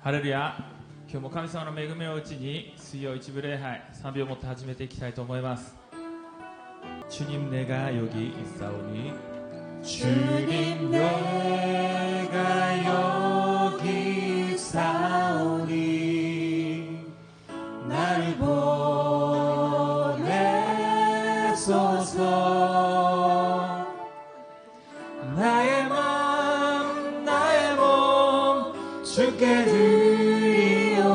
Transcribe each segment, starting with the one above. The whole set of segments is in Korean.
ハレルヤ。今日も神様の恵みをうちに水曜一部礼拝賛美を持って始めていきたいと思います。 주님 내가 여기 있사오니 주님 내가 여기 있사오니 나를 보내소서. 나의 맘 나의 몸 주께 드리오니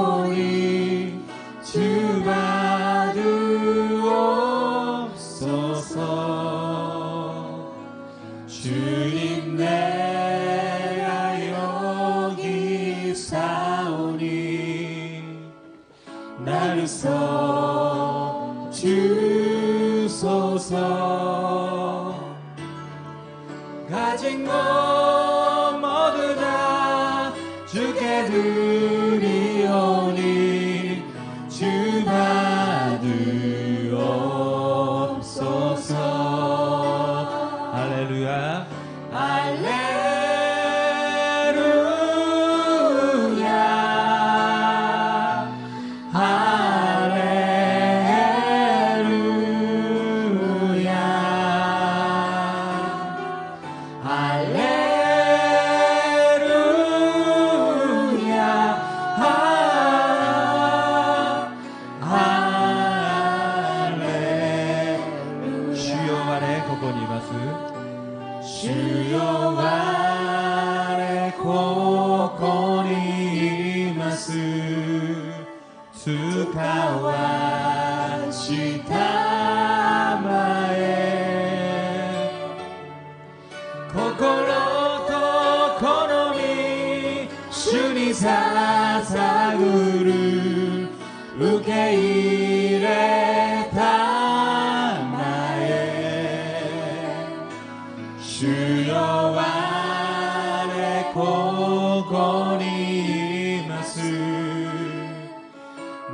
주 받으옵소서. 주님 내가 여기 있사오니 나를 써주소서. 가진 것 모두 다 주께 드리오니 주 받으옵소서. 할렐루야. 주여 아래 고코니 이마스 스카와시 타마에 코코로 코코노미 주니 사사구를 우케이레 주여 아래 고고니 이마스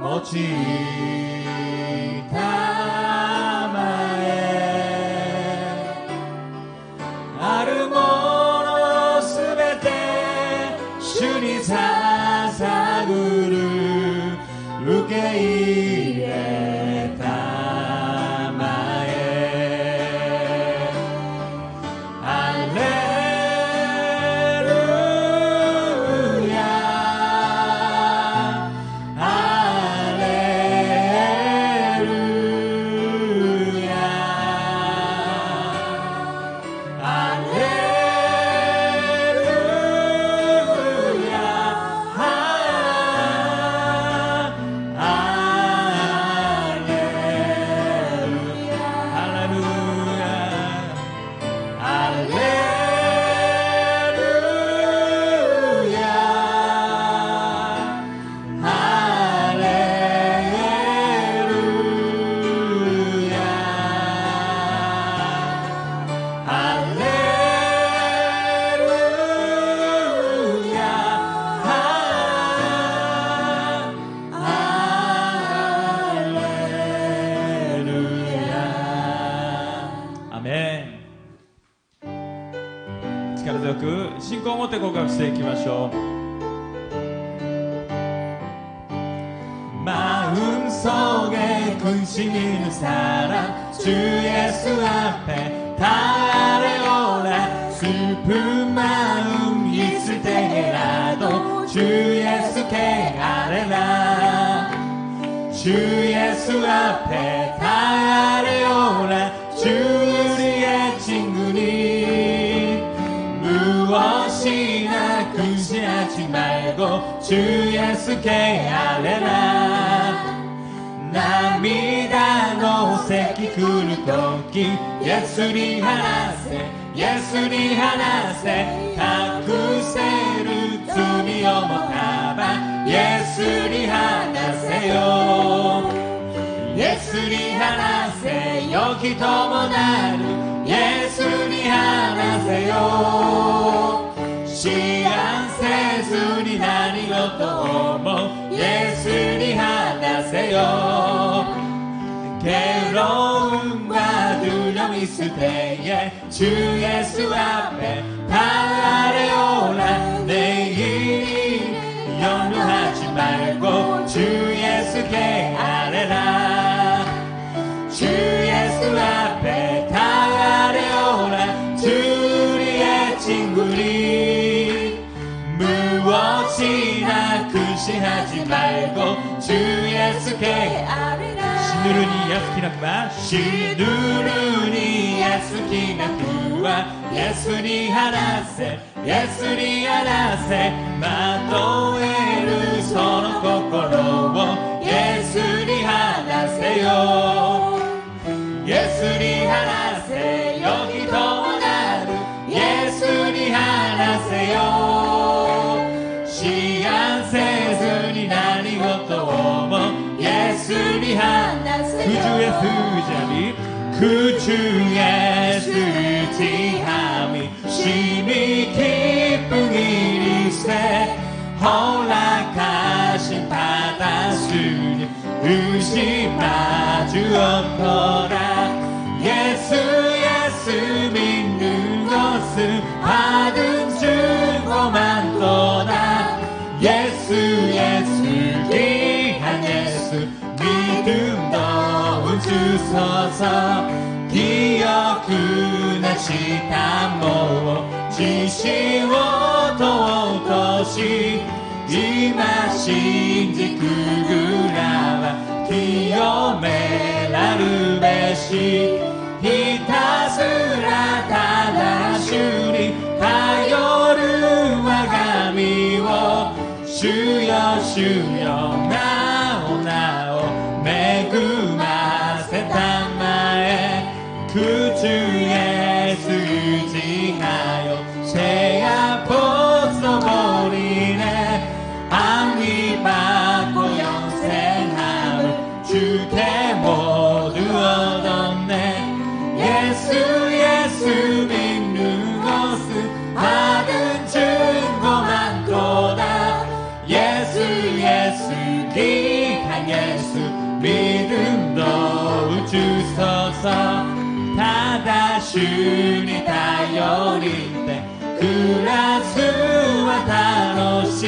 모치 타마에 아르모노 스베테 주니 사사구를 루케이레力強く信仰を持って告白していきましょう。 마음속에 근심 있는 사람 주 예수 앞에 다 아뢰오라. 슬픈 마음 있을 때라도 주 예수께 아뢰라. 주 예수 앞에 다 아뢰오라. 주 우리의 친구니 무엇이나 근심하지 말고 주 예수께 아뢰라. 涙の咳来るときイエスに話せイエスに話せ隠せる罪をもたばイエスに話せよイエスに話せよきともなるイエスに話せよ思案せずに何事をもイエスに話せよ 괴로움과 두려움 있을 때에 주 예수 앞에 다 아뢰오라. 내일이 연루하 말고 주 예수께 아뢰라. 주 예수 앞에 다 아뢰오라. 주 우리의 친구니 무엇이나 근심하지 말고 주 예수께 아뢰라. 시누르니 야스키나쿠마 시누르니 야스키나쿠와 예수니 하나세 예수니 하나세 마도에루 서로 코코로 예수니 하나세요. 예수니 하나세 여기도 나루 예수니 하나세요. 시간 세순이 나니 것도 오모 예수니 하나세요. 구주의 수자비 구주의 수지함이 심히 기쁜 일이세. 허락하신 바다수니 의심하주 없더라. 예수 예수 믿는 것은 받은 증거만 떠나. 예수 예수 귀한 예수 믿음 더운 주소서. 기억구나 시타모 지시워 도도시 이마신지 구구라와 기요메라르베시 히타스라 다다슈리 가요르와 가미워 주여 주여 나오 나오 메구마세 타마에 구주 예수 의지하여 죄악 벗어버리네. 안위 받고 영생함을 주께 모두 얻었네. 예수 예수 믿는 것은 받은 증거만 도다. 예수 예수 귀한 예수 믿음 더욱 주소서. 다다슈니 다요리 때 그라스와 다로시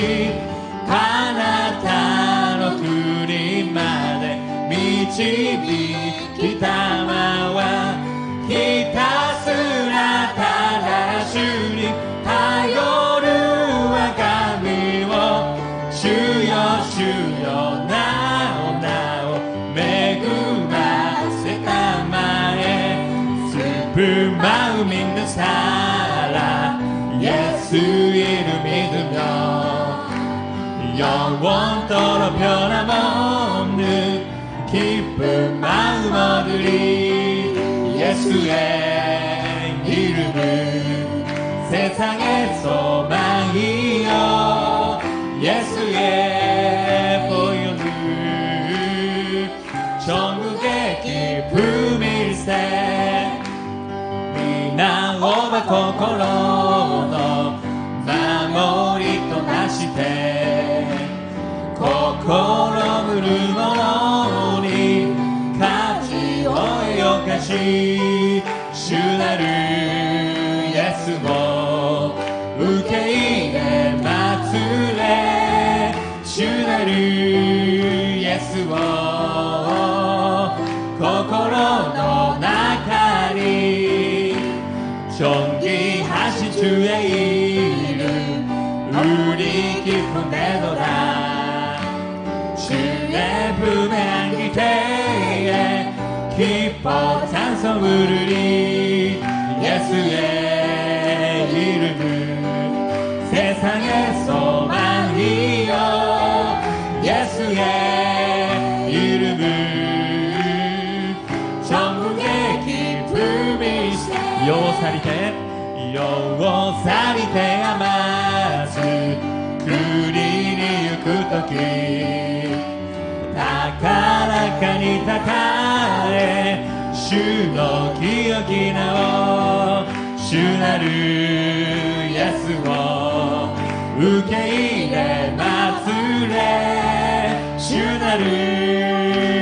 하나타노 그림마데 미치비 기타마와 기타스라 다다슈니 다요르와 가미워 주여 주여 나오 나오 메구마 세타마에 슬픈 마음 있는 사람 예수 이름 믿으며 영원토록 변함없는 기쁜 마음 얻으리. 예수의 이름은 세상의 소망이여. 예수의 보혈은 전국의 기쁨일세. 미나오바 코코로노 마모리 또 나시테 코코로 무르모노니 같이 오요까지 주나를 예수모 우케이네 마츠레 주나를 예수모 코코로노 나카리 존귀하신 주의 이름 우리 기쁜데도다. 주의 품에 안길 때에 기뻐 찬송 부르리. 예수의 이름은 세상의 소망이여. 예수의 이름은 전국의 기쁨이시여. 요사리테 아마스クリに行くとき高らかにたたえ主の清き名を主なるイエスを受け入れ祭れ主なる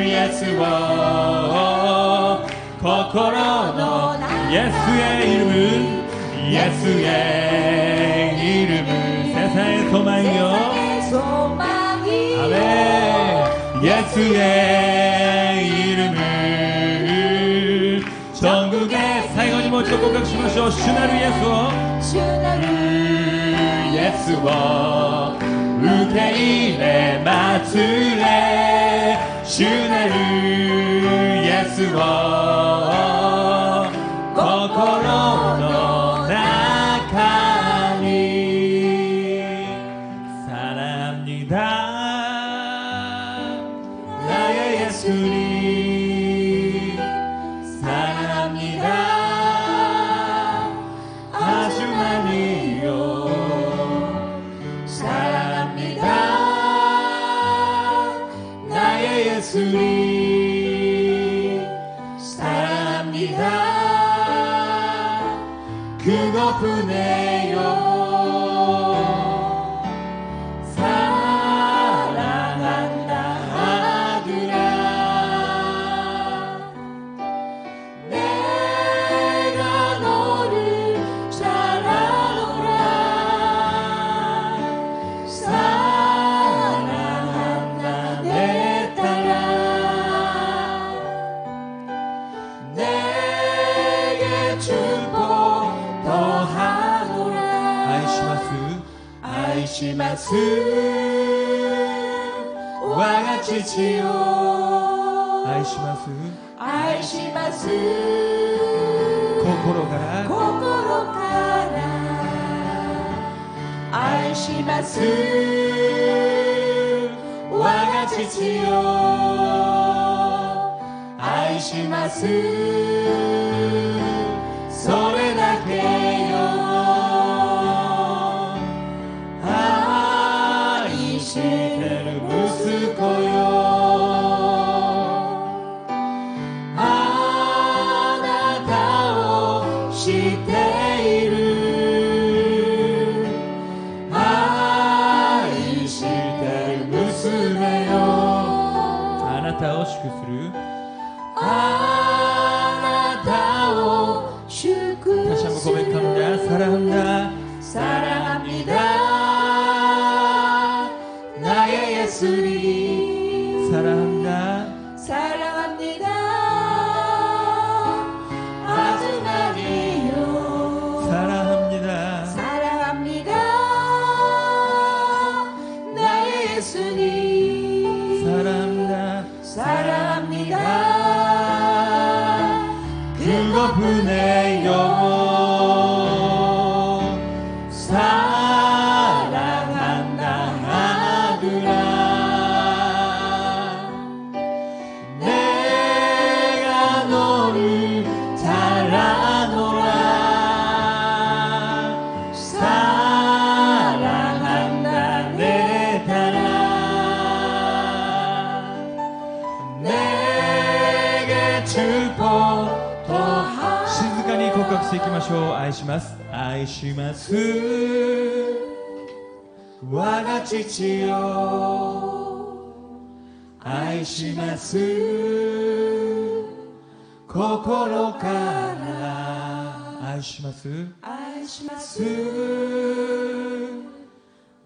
イエスを心の예수의 이름은 예수의 이름은 세상의 소망이요 아멘. 예수의 이름을 전국에 最後にもう一度告白しましょう。主なるイエスを主なるイエスを受け入れ祭れ主なるイエスを心の中に사랑합니다 나의 예수님 사랑합니다 아주 많이요 사랑합니다 나의 예수님 사랑합니다 그것뿐이에요 사랑한다 아들아 내가 너를 사랑하노라 사랑한다 내 딸아 내게 축복 더하노라 아이시마스 와같이지요 아이시마스心から아이시마스 와같이지요 아이시마스 소리나게요 아이시테르 무스코요 아나타오 시테이르 아이시테르 무스메요 あなたを祝福する 아나타오 슈크 다시 한번 고백합니다. 사랑합니다 사랑합니다 나의 예수님 사랑합니다 사랑합니다 아주 많이요 사랑합니다 사랑합니다 나의 예수님 사랑합니다 사랑합니다 그것뿐이에요 사랑한다 아들아 내가 너를 사랑하노라 사랑한다 내 딸아 내게 축복 더하 静かに告白していきましょう。愛します愛します我が父よ愛します心から愛します愛します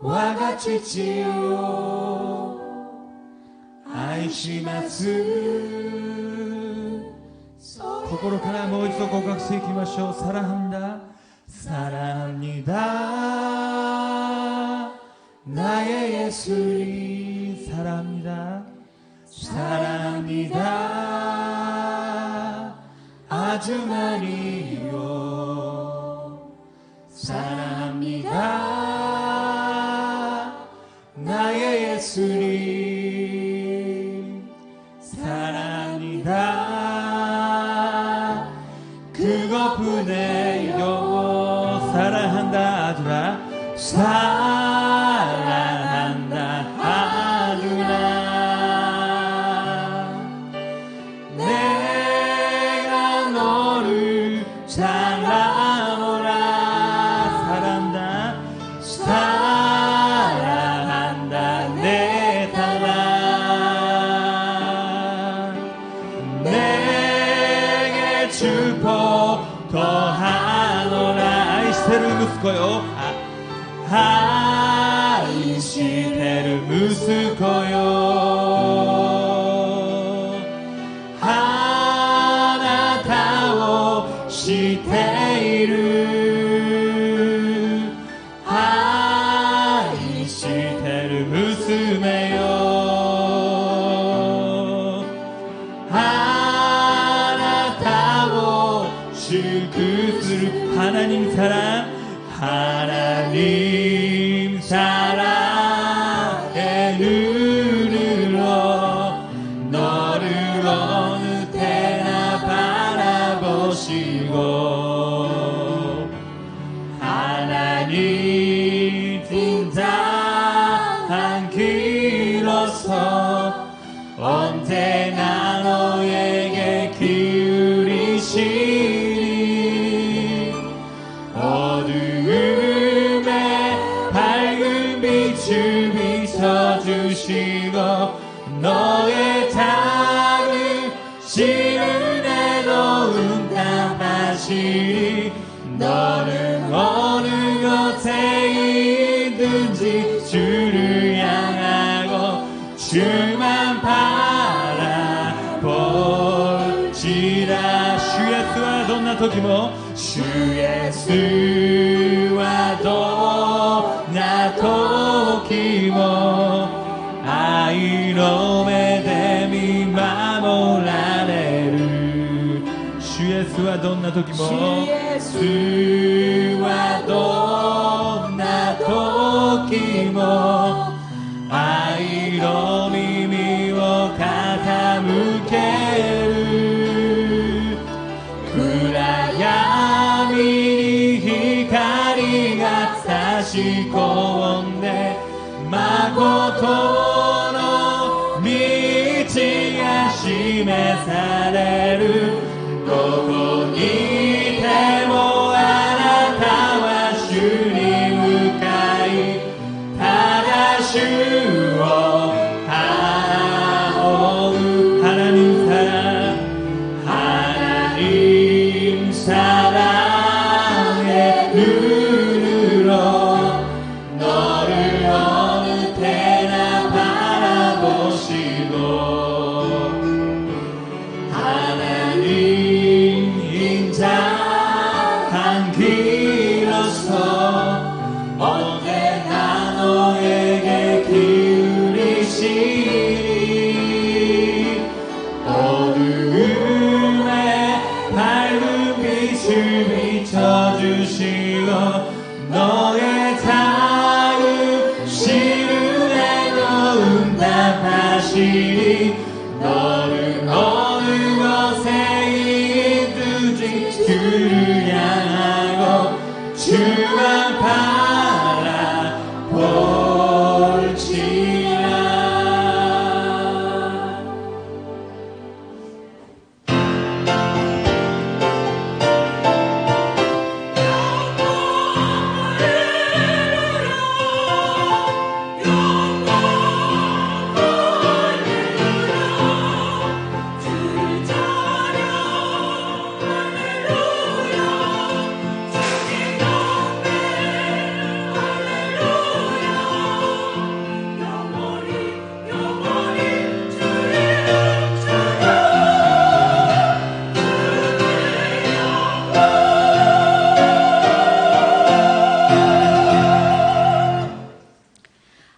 我が父よ愛します心からもう一度告白していきましょう。사랑합니다 사랑합니다 나의 예수님 사랑합니다 사랑합니다 아주 많이요 사랑합니다 나의 예수님 사랑합니다 그것뿐이에요 사랑한다 아들아 사랑한다 아들아 내가 너를 사랑하노라 사랑한다 사랑한다 내 딸아 내게 축복 더하노라 아이시테르 무스코요 아이시테르 무스 す子よあなたを知っている愛してる娘よあなたを祝福する하나님 사랑 하나님 사랑의 눈으로 너를 어느 때나 바라보시고 하나님 진정한 길로서 언제나 너에게 기울이시니 어두움에 밝은 빛을 비춰주시고 너의 작은 시은혜로 응답하시니 너는 어느 곳에 있든지 주를 향하고 주만 바라볼지라 주 예수와どんな時も주 예수와どんな時も愛の目で見守られる주 예수와どんな時も주 예수와どんな時も愛の耳を傾ける暗闇に光が差し込んで誠の道が示されるどこにいてもあなたは主に向かいただ主を仰ぐ하나님 사랑의 눈으로 너를 어느 때나 바라보시고 하나님 인자한 길로서 언제나 너에게 기울이시니 어두움에 밝은 빛을 비춰주시고 너의 작은 시름에도 응답하시니 너는 어느 곳에 있든지 주를 향하고 주만 바라볼지라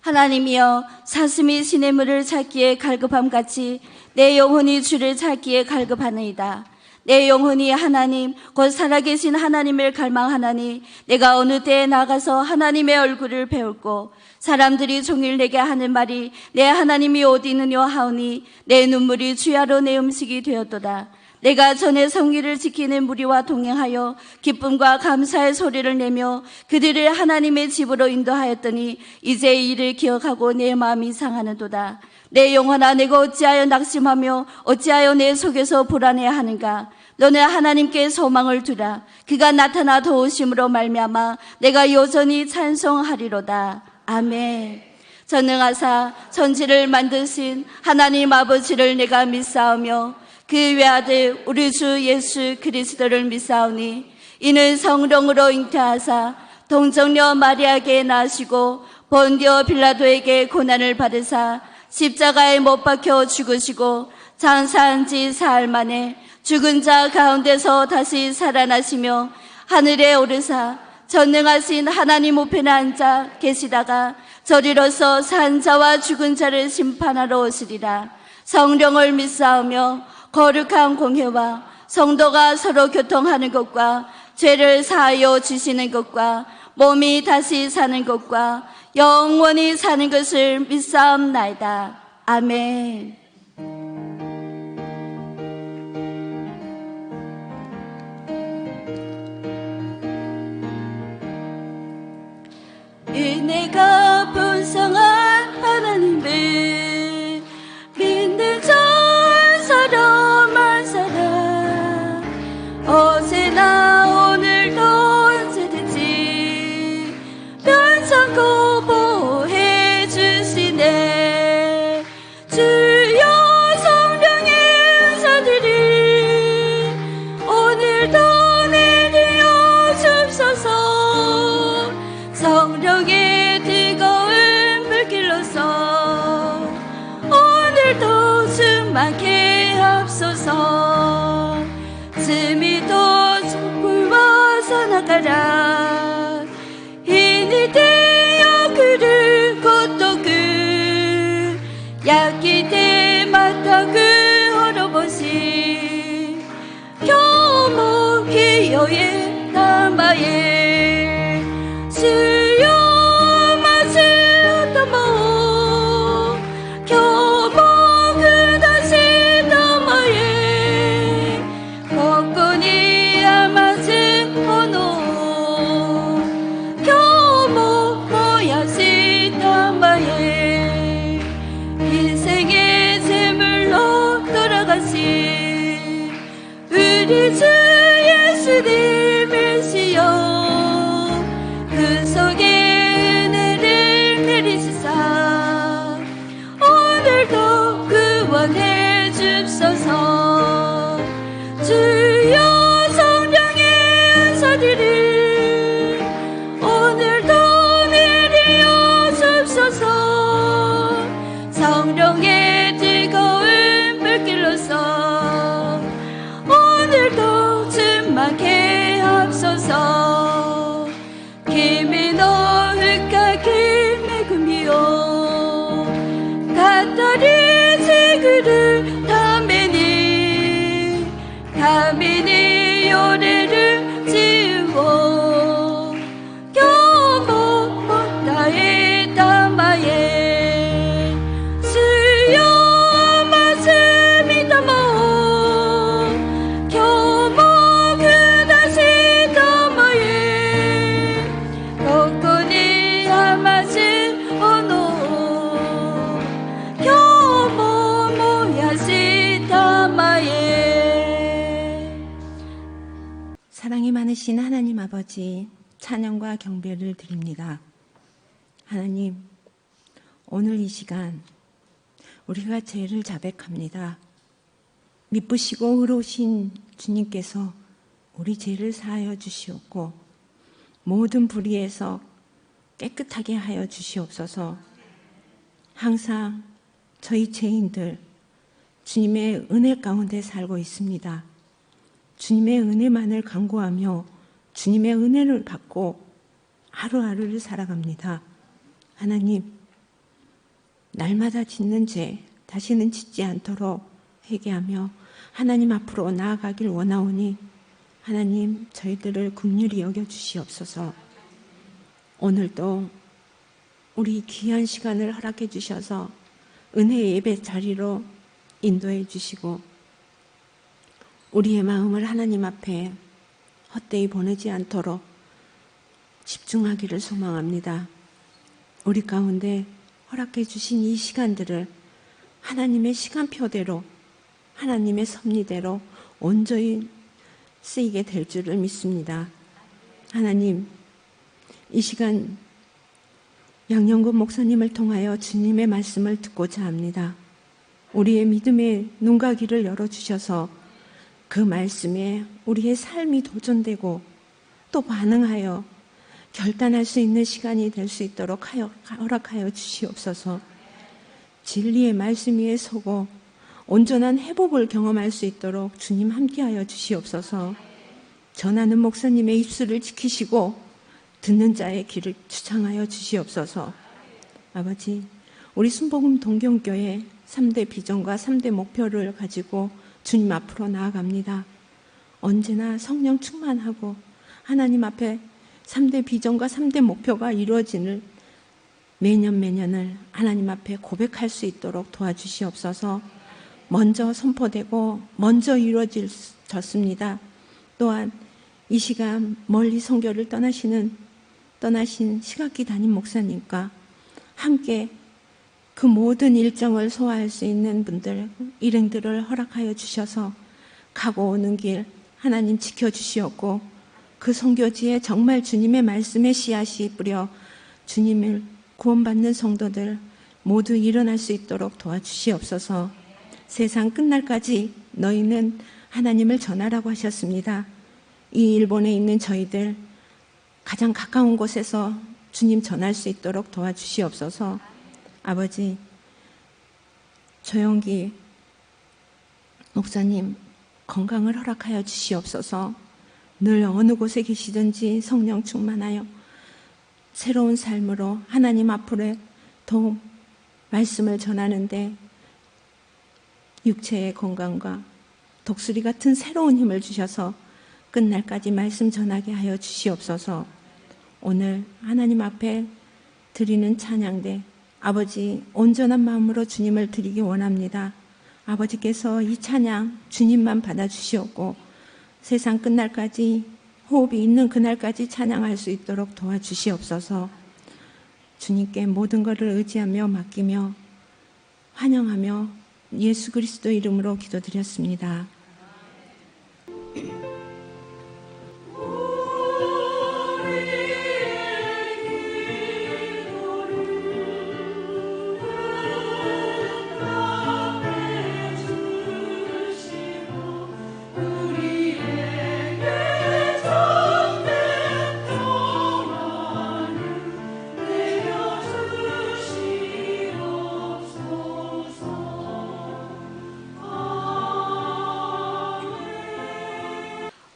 하나님이여 사슴이 시냇물을 찾기에 갈급함같이 내 영혼이 주를 찾기에 갈급하나이다. 내 영혼이 하나님 곧 살아계신 하나님을 갈망하나니 내가 어느 때에 나가서 하나님의 얼굴을 배울고 사람들이 종일 내게 하는 말이 내 하나님이 어디 있느냐 하오니 내 눈물이 주야로 내 음식이 되었도다. 내가 전에 성기를 지키는 무리와 동행하여 기쁨과 감사의 소리를 내며 그들을 하나님의 집으로 인도하였더니 이제 이를 기억하고 내 마음이 상하는도다. 내 영혼아 내가 어찌하여 낙심하며 어찌하여 내 속에서 불안해하는가. 너는 하나님께 소망을 두라. 그가 나타나 도우심으로 말미암아 내가 여전히 찬송하리로다. 아멘. 전능하사 천지를 만드신 하나님 아버지를 내가 믿사오며 그 외아들 우리 주 예수 그리스도를 믿사오니 이는 성령으로 잉태하사 동정녀 마리아에게 나시고 본디오 빌라도에게 고난을 받으사 십자가에 못 박혀 죽으시고 장사한 지 사흘 만에 죽은 자 가운데서 다시 살아나시며 하늘에 오르사 전능하신 하나님 우편에 앉아 계시다가 저리로서 산 자와 죽은 자를 심판하러 오시리라. 성령을 믿사오며 거룩한 공회와 성도가 서로 교통하는 것과 죄를 사하여 주시는 것과 몸이 다시 사는 것과 영원히 사는 것을 믿사옵나이다. 아멘. 은혜가 풍성한 하나님을 믿는 자 사람 한 사람 어제나 오늘도 언제든지 변상고 보호해 주시네. 주여 성령의 은사들이 오늘도 내리어 줍소서. 성령의 뜨거운 불길로서 오늘도 충만케 하옵소서. 즈미도 촛불과 선악가라 인이 되어 그를 곧도 약기 때 맡아 그 헐어보시 교모 기여의 담아에 주여 마시던 모 교모 그다시 담아에 걷거니 아마진 번호 교모 모야시 담아에 인생의 제물로 돌아가시 우리 주 예수님이시여. 그 속에 은혜를 내리시사 오늘도 구원해 줍소서. 주여 성령의 은사들이 오늘도 내리어 줍소서. 성령의 뜨거운 불길로서 오늘도 충만케 하옵소서. 기미노 흑가기 매금이요 가다리 지그를 다메니 요래를 지우고 교모 못다에 담아에 수요 마슴이 담아 교모 그다시 담아에 걷거니 하마신 언어 교모 모야시 담아에. 사랑이 많으신 하나님 아버지, 찬양과 경배를 드립니다. 하나님, 오늘 이 시간 우리가 죄를 자백합니다. 미쁘시고 의로우신 주님께서 우리 죄를 사하여 주시옵고 모든 불의에서 깨끗하게 하여 주시옵소서. 항상 저희 죄인들 주님의 은혜 가운데 살고 있습니다. 주님의 은혜만을 간구하며 주님의 은혜를 받고 하루하루를 살아갑니다. 하나님, 날마다 짓는 죄 다시는 짓지 않도록 회개하며 하나님 앞으로 나아가길 원하오니 하나님 저희들을 긍휼히 여겨주시옵소서. 오늘도 우리 귀한 시간을 허락해 주셔서 은혜의 예배 자리로 인도해 주시고 우리의 마음을 하나님 앞에 헛되이 보내지 않도록 집중하기를 소망합니다. 우리 가운데 허락해 주신 이 시간들을 하나님의 시간표대로 하나님의 섭리대로 온전히 쓰이게 될 줄을 믿습니다. 하나님, 이 시간 양영근 목사님을 통하여 주님의 말씀을 듣고자 합니다. 우리의 믿음의 눈과 귀를 열어주셔서 그 말씀에 우리의 삶이 도전되고 또 반응하여 결단할 수 있는 시간이 될 수 있도록 허락하여 주시옵소서. 진리의 말씀 위에 서고 온전한 회복을 경험할 수 있도록 주님 함께하여 주시옵소서. 전하는 목사님의 입술을 지키시고 듣는 자의 귀를 주창하여 주시옵소서. 아버지, 우리 순복음 동경교회 3대 비전과 3대 목표를 가지고 주님 앞으로 나아갑니다. 언제나 성령 충만하고 하나님 앞에 3대 비전과 3대 목표가 이루어지는 매년을 하나님 앞에 고백할 수 있도록 도와주시옵소서. 먼저 선포되고 먼저 이루어졌습니다. 또한 이 시간 멀리 선교를 떠나신 시각기 담임 목사님과 함께 그 모든 일정을 소화할 수 있는 분들, 일행들을 허락하여 주셔서 가고 오는 길 하나님 지켜주시옵고 그 선교지에 정말 주님의 말씀의 씨앗이 뿌려 주님을 구원받는 성도들 모두 일어날 수 있도록 도와주시옵소서. 세상 끝날까지 너희는 하나님을 전하라고 하셨습니다. 이 일본에 있는 저희들 가장 가까운 곳에서 주님 전할 수 있도록 도와주시옵소서. 아버지, 조영기 목사님 건강을 허락하여 주시옵소서. 늘 어느 곳에 계시든지 성령 충만하여 새로운 삶으로 하나님 앞으로 더욱 말씀을 전하는데 육체의 건강과 독수리 같은 새로운 힘을 주셔서 끝날까지 말씀 전하게 하여 주시옵소서. 오늘 하나님 앞에 드리는 찬양대 아버지 온전한 마음으로 주님을 드리기 원합니다. 아버지께서 이 찬양 주님만 받아주시옵고 세상 끝날까지 호흡이 있는 그날까지 찬양할 수 있도록 도와주시옵소서. 주님께 모든 것을 의지하며 맡기며 환영하며 예수 그리스도 이름으로 기도드렸습니다.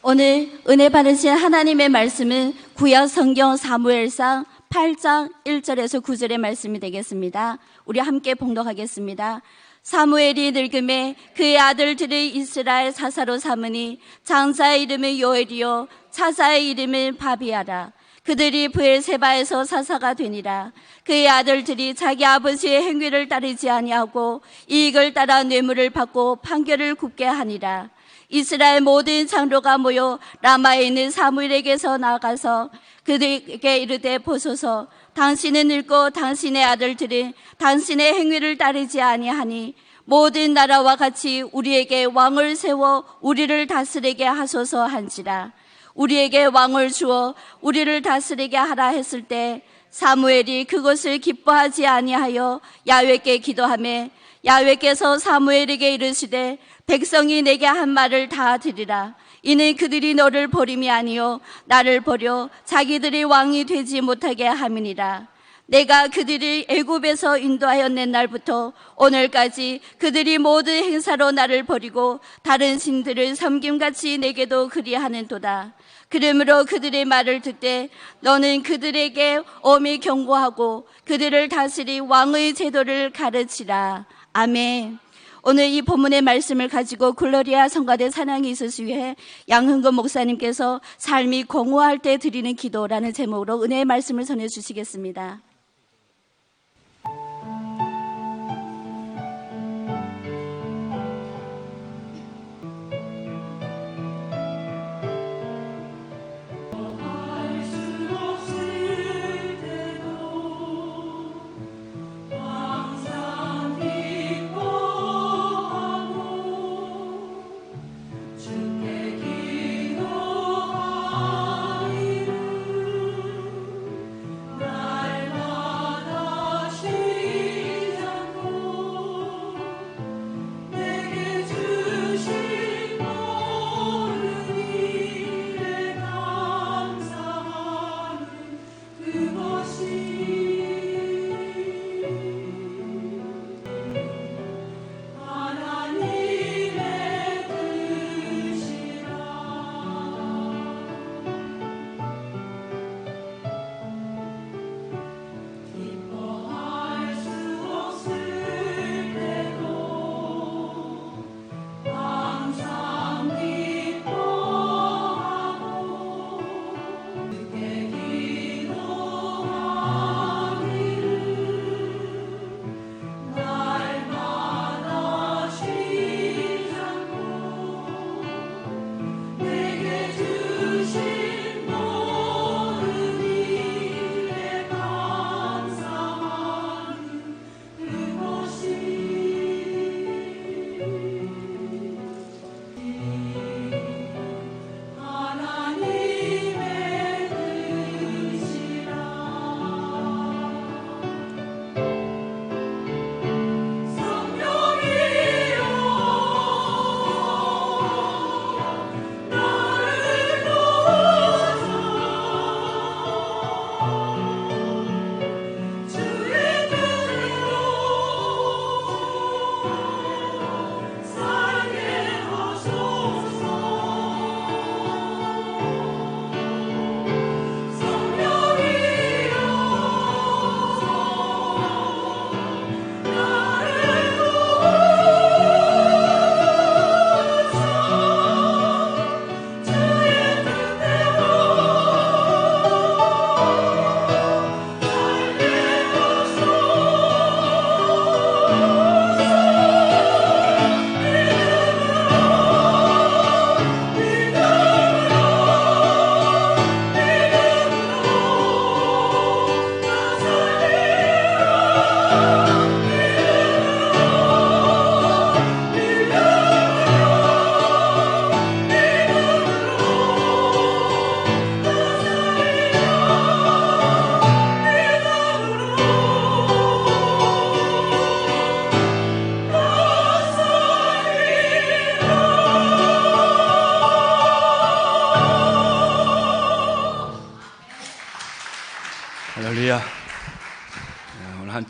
오늘 은혜 받으신 하나님의 말씀은 구약 성경 사무엘상 8장 1절에서 9절의 말씀이 되겠습니다. 우리 함께 봉독하겠습니다. 사무엘이 늙음에 그의 아들들이 이스라엘 사사로 삼으니 장자의 이름은 요엘이요 차사의 이름은 바비아라. 그들이 브엘세바에서 사사가 되니라. 그의 아들들이 자기 아버지의 행위를 따르지 아니하고 이익을 따라 뇌물을 받고 판결을 굽게 하니라. 이스라엘 모든 장로가 모여 라마에 있는 사무엘에게서 나가서 그들에게 이르되 보소서, 당신은 늙고 당신의 아들들은 당신의 행위를 따르지 아니하니 모든 나라와 같이 우리에게 왕을 세워 우리를 다스리게 하소서 한지라. 우리에게 왕을 주어 우리를 다스리게 하라 했을 때 사무엘이 그것을 기뻐하지 아니하여 야훼께 기도하매 야훼께서 사무엘에게 이르시되 백성이 내게 한 말을 다 들으라. 이는 그들이 너를 버림이 아니요 나를 버려 자기들이 왕이 되지 못하게 함이니라. 내가 그들이 애굽에서 인도하여 낸 날부터 오늘까지 그들이 모든 행사로 나를 버리고 다른 신들을 섬김같이 내게도 그리하는도다. 그러므로 그들의 말을 듣되 너는 그들에게 엄히 경고하고 그들을 다스리 왕의 제도를 가르치라. 아멘. 오늘 이 본문의 말씀을 가지고 글로리아 성가대 찬양이 있으시 위해 양흥근 목사님께서 삶이 공허할 때 드리는 기도라는 제목으로 은혜의 말씀을 전해 주시겠습니다. 날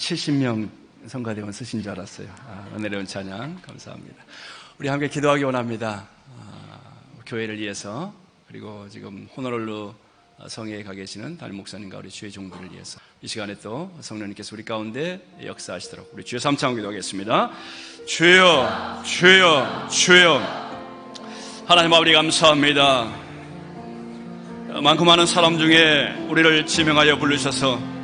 70명 성가대원 쓰신 줄 알았어요. 은혜로운 찬양 감사합니다. 우리 함께 기도하기 원합니다. 교회를 위해서, 그리고 지금 호노룰루 성회에 가 계시는 담임 목사님과 우리 주의 종들을 위해서 이 시간에 또 성령님께서 우리 가운데 역사하시도록 우리 주여 삼창 기도하겠습니다. 주여, 주여, 주여. 하나님 아버지 감사합니다. 많고 많은 사람 중에 우리를 지명하여 부르셔서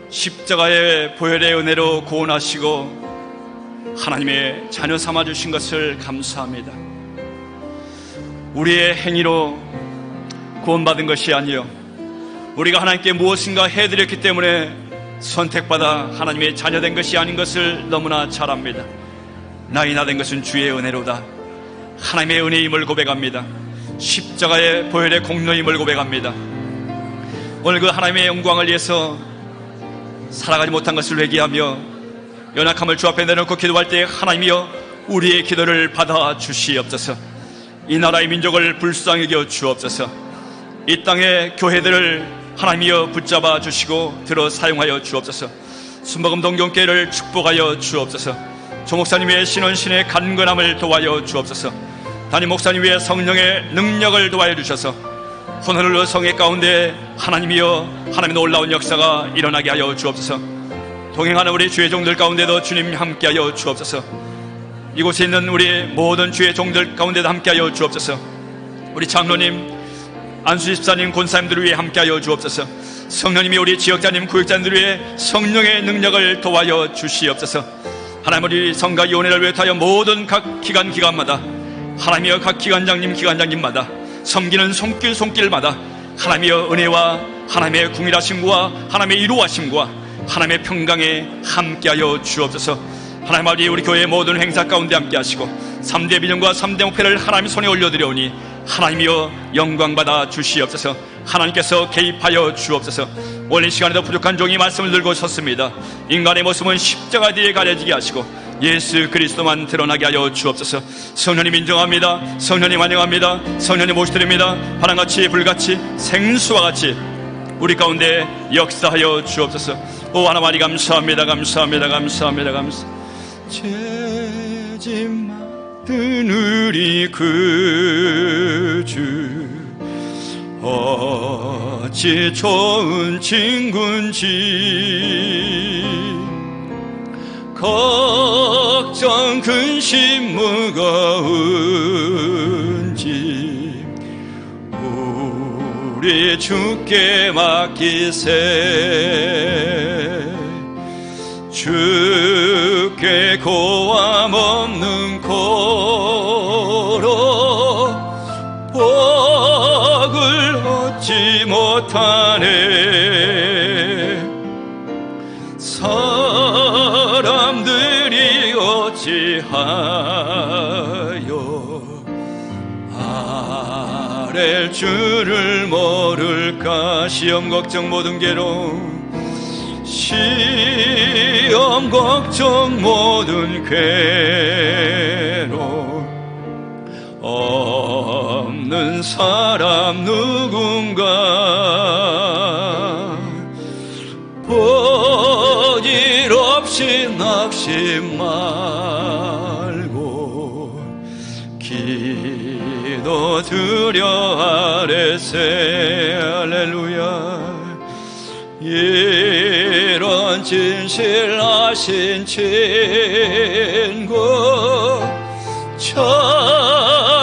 십자가의 보혈의 은혜로 구원하시고 하나님의 자녀 삼아주신 것을 감사합니다. 우리의 행위로 구원받은 것이 아니요, 우리가 하나님께 무엇인가 해드렸기 때문에 선택받아 하나님의 자녀된 것이 아닌 것을 너무나 잘 압니다. 나이나 된 것은 주의 은혜로다. 하나님의 은혜임을 고백합니다. 십자가의 보혈의 공로임을 고백합니다. 오늘 그 하나님의 영광을 위해서 살아가지 못한 것을 회개하며 연약함을 주 앞에 내놓고 기도할 때 하나님이여 우리의 기도를 받아 주시옵소서. 이 나라의 민족을 불쌍히 여겨 주옵소서. 이 땅의 교회들을 하나님이여 붙잡아 주시고 들어 사용하여 주옵소서. 순복음 동경교회를 축복하여 주옵소서. 조목사님의 신원신의 간건함을 도와여 주옵소서. 담임 목사님의 성령의 능력을 도와여 주셔서 호노룰루 성회 가운데 하나님이여 하나님의 놀라운 역사가 일어나게 하여 주옵소서. 동행하는 우리 주의 종들 가운데도 주님 함께하여 주옵소서. 이곳에 있는 우리 모든 주의 종들 가운데도 함께하여 주옵소서. 우리 장로님, 안수 집사님, 권사님들을 위해 함께하여 주옵소서. 성령님이 우리 지역자님, 구역자님들을 위해 성령의 능력을 도와여 주시옵소서. 하나님, 우리 성가 위원회를 위하여 모든 각 기관마다 하나님이여 각 기관장님마다 섬기는 손길마다 하나님이여 은혜와 하나님의 궁일하심과 하나님의 이루하심과 하나님의 평강에 함께하여 주옵소서. 하나님 아버지, 우리 교회의 모든 행사 가운데 함께하시고 3대 비전과 3대 목표를 하나님 손에 올려드려오니 하나님이여 영광받아 주시옵소서. 하나님께서 개입하여 주옵소서. 오늘 이 시간에도 부족한 종이 말씀을 들고 섰습니다. 인간의 모습은 십자가 뒤에 가려지게 하시고 예수 그리스도만 드러나게 하여 주옵소서. 성령님 인정합니다. 성령님 환영합니다. 성령님 모시드립니다. 바람같이 불같이 생수와 같이 우리 가운데 역사하여 주옵소서. 오 하나님 감사합니다. 감사합니다. 감사합니다. 감사합니다. 죄짐 맡은 우리 구주 어찌 좋은 친구인지 걱정 근심 무거운지 우리 주께 맡기세. 주께 고함 없는 고로 복을 얻지 못하네. 사람들이 어찌하여 아랠 줄을 모를까. 시험 걱정 모든 괴로움, 시험 걱정 모든 괴로움, 없는 사람 누군가 본일 없이 낙심 말고 기도 드려 아뢰세. 할렐루야. 이런 진실하신 친구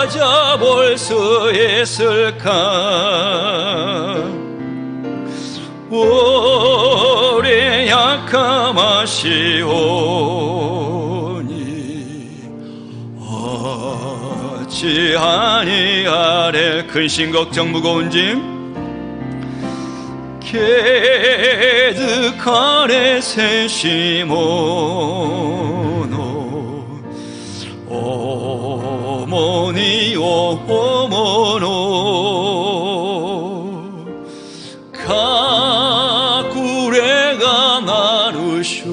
찾아볼 수 있을까. 우리 약함하시오니 어찌 아니하래. 근심 걱정 무거운 짐 계득하래. 세시모노 오모니 오모노 가꾸레가 나르슈니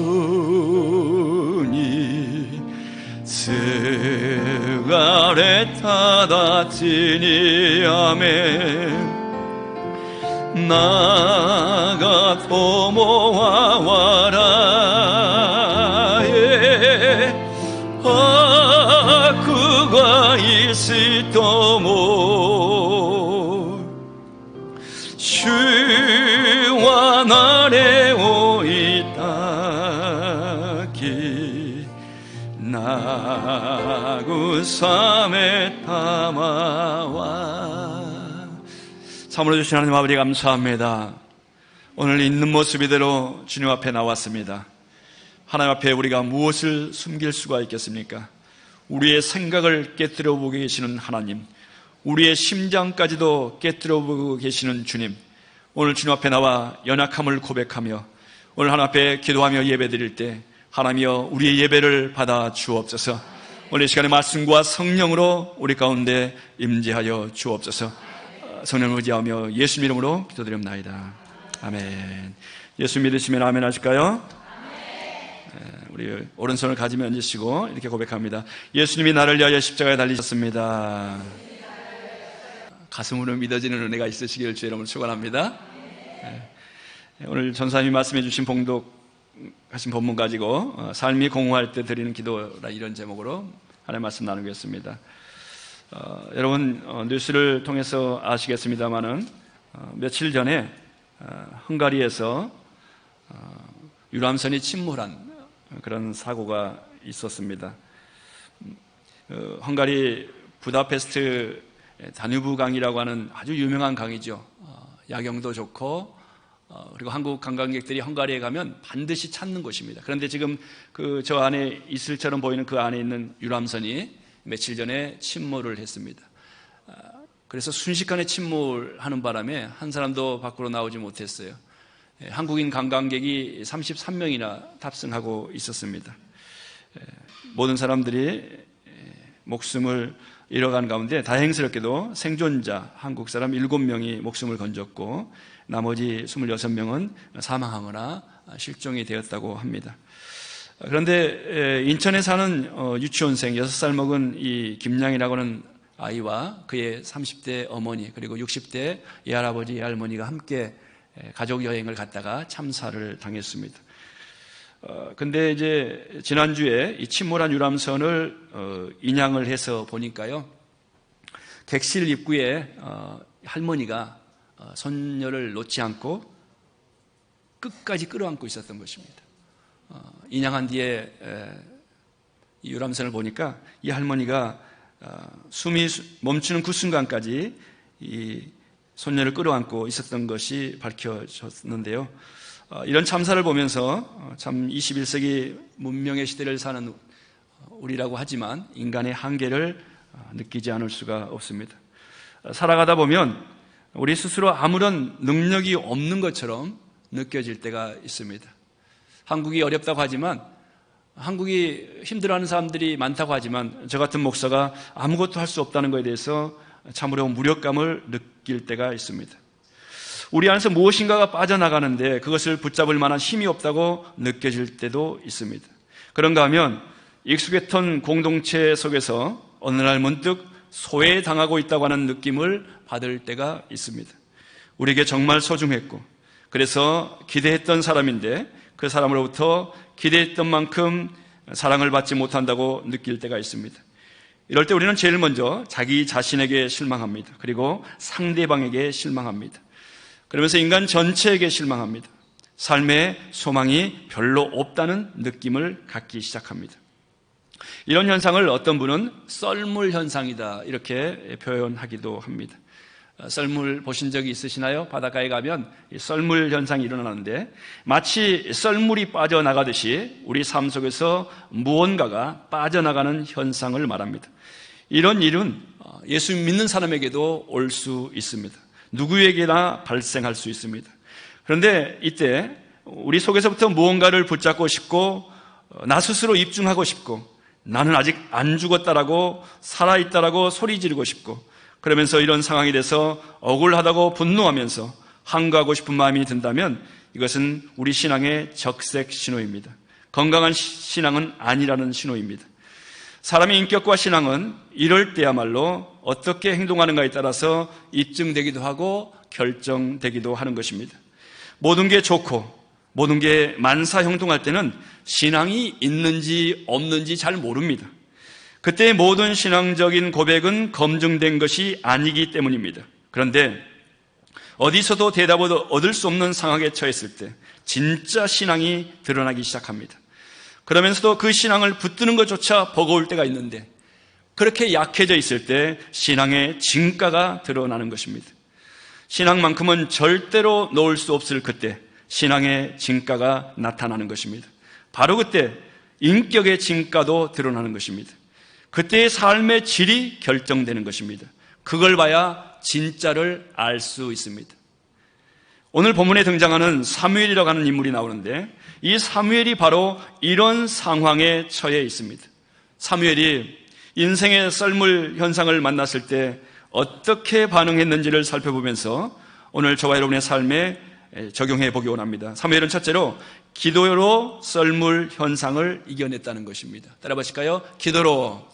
스가레 타다치니 아멘. 나가 토모와 와라 그가 있으도모 주와 나래 오이다기 나구 삼에 담아와. 참으로 주신 하나님 아버지 감사합니다. 오늘 있는 모습 이대로 주님 앞에 나왔습니다. 하나님 앞에 우리가 무엇을 숨길 수가 있겠습니까? 우리의 생각을 깨뜨려 보고 계시는 하나님, 우리의 심장까지도 깨뜨려 보고 계시는 주님, 오늘 주님 앞에 나와 연약함을 고백하며 오늘 하나님 앞에 기도하며 예배드릴 때 하나님이여 우리의 예배를 받아 주옵소서. 오늘 이 시간에 말씀과 성령으로 우리 가운데 임재하여 주옵소서. 성령을 의지하며 예수 이름으로 기도드립니다. 아멘. 예수 믿으시면 아멘 하실까요? 우리 오른손을 가지며 앉으시고 이렇게 고백합니다. 예수님이 나를 위하여 십자가에 달리셨습니다. 가슴으로 믿어지는 은혜가 있으시기를 주의 이름으로 축원합니다. 오늘 전사님이 말씀해 주신 봉독하신 본문 가지고 삶이 공허할 때 드리는 기도라 이런 제목으로 하나님의 말씀 나누겠습니다. 여러분 뉴스를 통해서 아시겠습니다마는 며칠 전에 헝가리에서 유람선이 침몰한 그런 사고가 있었습니다. 헝가리 부다페스트 다뉴브 강이라고 하는 아주 유명한 강이죠. 야경도 좋고 그리고 한국 관광객들이 헝가리에 가면 반드시 찾는 곳입니다. 그런데 지금 저 안에 이슬처럼 보이는 그 안에 있는 유람선이 며칠 전에 침몰을 했습니다. 그래서 순식간에 침몰하는 바람에 한 사람도 밖으로 나오지 못했어요. 한국인 관광객이 33명이나 탑승하고 있었습니다. 모든 사람들이 목숨을 잃어간 가운데 다행스럽게도 생존자 한국 사람 7명이 목숨을 건졌고 나머지 26명은 사망하거나 실종이 되었다고 합니다. 그런데 인천에 사는 유치원생 6살 먹은 이 김양이라고 하는 아이와 그의 30대 어머니 그리고 60대 예할아버지 예할머니가 함께 가족 여행을 갔다가 참사를 당했습니다. 근데 이제 지난주에 이 침몰한 유람선을 인양을 해서 보니까요, 객실 입구에 할머니가 손녀를 놓지 않고 끝까지 끌어안고 있었던 것입니다. 인양한 뒤에 이 유람선을 보니까 이 할머니가 숨이 멈추는 그 순간까지 이 손녀를 끌어안고 있었던 것이 밝혀졌는데요. 이런 참사를 보면서 참 21세기 문명의 시대를 사는 우리라고 하지만 인간의 한계를 느끼지 않을 수가 없습니다. 살아가다 보면 우리 스스로 아무런 능력이 없는 것처럼 느껴질 때가 있습니다. 한국이 어렵다고 하지만 한국이 힘들어하는 사람들이 많다고 하지만 저 같은 목사가 아무것도 할 수 없다는 것에 대해서 참으로 무력감을 느낄 때가 있습니다. 우리 안에서 무엇인가가 빠져나가는데 그것을 붙잡을 만한 힘이 없다고 느껴질 때도 있습니다. 그런가 하면 익숙했던 공동체 속에서 어느 날 문득 소외당하고 있다고 하는 느낌을 받을 때가 있습니다. 우리에게 정말 소중했고 그래서 기대했던 사람인데 그 사람으로부터 기대했던 만큼 사랑을 받지 못한다고 느낄 때가 있습니다. 이럴 때 우리는 제일 먼저 자기 자신에게 실망합니다. 그리고 상대방에게 실망합니다. 그러면서 인간 전체에게 실망합니다. 삶에 소망이 별로 없다는 느낌을 갖기 시작합니다. 이런 현상을 어떤 분은 썰물 현상이다 이렇게 표현하기도 합니다. 썰물 보신 적이 있으시나요? 바닷가에 가면 썰물 현상이 일어나는데 마치 썰물이 빠져나가듯이 우리 삶 속에서 무언가가 빠져나가는 현상을 말합니다. 이런 일은 예수 믿는 사람에게도 올 수 있습니다. 누구에게나 발생할 수 있습니다. 그런데 이때 우리 속에서부터 무언가를 붙잡고 싶고 나 스스로 입증하고 싶고 나는 아직 안 죽었다라고 살아있다라고 소리 지르고 싶고 그러면서 이런 상황이 돼서 억울하다고 분노하면서 항거하고 싶은 마음이 든다면 이것은 우리 신앙의 적색 신호입니다. 건강한 신앙은 아니라는 신호입니다. 사람의 인격과 신앙은 이럴 때야말로 어떻게 행동하는가에 따라서 입증되기도 하고 결정되기도 하는 것입니다. 모든 게 좋고 모든 게 만사형통할 때는 신앙이 있는지 없는지 잘 모릅니다. 그때의 모든 신앙적인 고백은 검증된 것이 아니기 때문입니다. 그런데 어디서도 대답을 얻을 수 없는 상황에 처했을 때 진짜 신앙이 드러나기 시작합니다. 그러면서도 그 신앙을 붙드는 것조차 버거울 때가 있는데, 그렇게 약해져 있을 때 신앙의 진가가 드러나는 것입니다. 신앙만큼은 절대로 놓을 수 없을 그때 신앙의 진가가 나타나는 것입니다. 바로 그때 인격의 진가도 드러나는 것입니다. 그때의 삶의 질이 결정되는 것입니다. 그걸 봐야 진짜를 알 수 있습니다. 오늘 본문에 등장하는 사무엘이라고 하는 인물이 나오는데, 이 사무엘이 바로 이런 상황에 처해 있습니다. 사무엘이 인생의 썰물 현상을 만났을 때 어떻게 반응했는지를 살펴보면서 오늘 저와 여러분의 삶에 적용해 보기 원합니다. 사무엘은 첫째로 기도로 썰물 현상을 이겨냈다는 것입니다. 따라 보실까요? 기도로